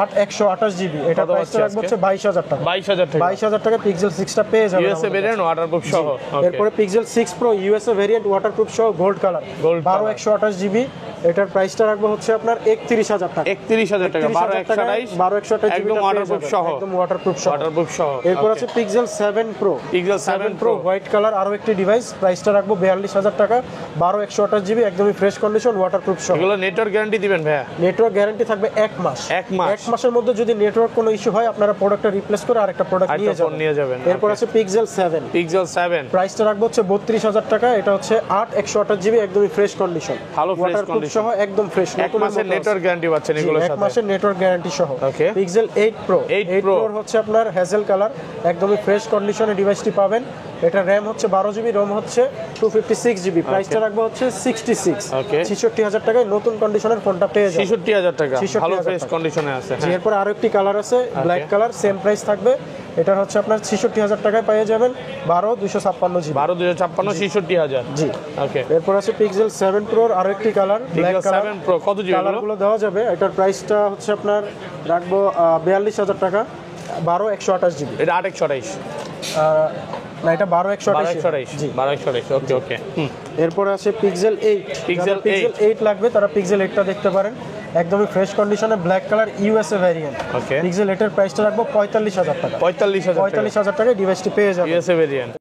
128 জিবি। এটা কত প্রাইসটা পাচ্ছি রাখবো আজকে? হচ্ছে 22000 টাকা। 22000 টাকা। 22000 টাকা পিক্সেল 6টা পেয়ে যাবেন ইউএসএ আমাদের কাছে। ভেরিয়েন্ট ওয়াটারপ্রুফ সহ। ওকে, এরপরে Pixel 6 pro USA variant waterproof সহ gold colour, Gold 12 color। 128 GB. এটার প্রাইসটা রাখবো হচ্ছে আপনার 31000 টাকা। 31000 টাকা, 128 12128 একদম ওয়াটারপ্রুফ সহ। একদম ওয়াটারপ্রুফ সহ। ওয়াটারপ্রুফ সহ। এরপর আছে pixel 7 pro. Pixel 7 Pro white colour, আরো একটি ডিভাইস। প্রাইসটা রাখবো 42000 টাকা, 12 128 জিবি, একদমই ফ্রেশ কন্ডিশন, ওয়াটারপ্রুফ সহ। এগুলো নেটওয়ার্ক গ্যারান্টি দিবেন ভাইয়া? নেটওয়ার্ক গ্যারান্টি থাকবে 1 মাস। 1 মাস। 1 মাসের মধ্যে যদি নেটওয়ার্ক কোনো ইস্যু হয়, আপনারা প্রোডাক্টটা রিপ্লেস করে আরেকটা প্রোডাক্ট আরেকটা ফোন নিয়ে যাবেন। এরপর Okay. আছে পিক্সেল 7। পিক্সেল 7 প্রাইসটা রাখবো হচ্ছে 32000 টাকা। এটা হচ্ছে 8 128 জিবি, একদমই ফ্রেশ কন্ডিশন, ভালো ফ্রেশ কন্ডিশন। সহ একদম ফ্রেশ, এক মাসের নেটওয়ার্ক গ্যারান্টি পাচ্ছেন এগুলোর এক সাথে। মাসের নেটওয়ার্ক গ্যারান্টি সহ। Okay. পিক্সেল 8 প্রো 8 8 Pro প্রোর হচ্ছে আপনার হ্যাজেল কালার, একদমই ফ্রেশ কন্ডিশনে ডিভাইসটি পাবেন। এটা র্যাম হচ্ছে 12 জিবি, রোম হচ্ছে 256 জিবি, প্রাইসটা রাখবো হচ্ছে 66। Okay. 66,000 টাকায় নতুন কন্ডিশনের ফোনটা পেয়ে যাবেন। 66,000 টাকা, 66,000 ভালো ফ্রেশ টাকা। কন্ডিশনে আছে। জি, এরপর আরো একটি কালার আছে ব্ল্যাক কালার, সেম প্রাইস থাকবে। এটা হচ্ছে আপনার 66,000 টাকায় পেয়ে যাবেন, 12/256 জিবি। 12/256 66,000। জি, ওকে, এরপর আছে পিক্সেল 7 প্রোর আরো একটি colour, black Pixel colour. 7 Pro কত জিবি এগুলো? কালারগুলো দেওয়া যাবে। এটার প্রাইসটা হচ্ছে আপনার রাখবো 42,000 টাকা, 12/128 জিবি। এটা 8/128 না, এটা 12/128 12/128 জি। 12/128 ওকে ওকে। এরপর আছে পিক্সেল 8। Pixel পিক্সেল 8 লাগবে তারা পিক্সেল 8টা দেখতে পারেন, একদমই ফ্রেশ কন্ডিশনে black colour USA variant. Okay. Pixel 8 এর প্রাইসটা রাখবো 45,000 টাকা। 45,000 টাকা 45,000 টাকায় ডিভাইসটি পেয়ে যাবেন। USA variant.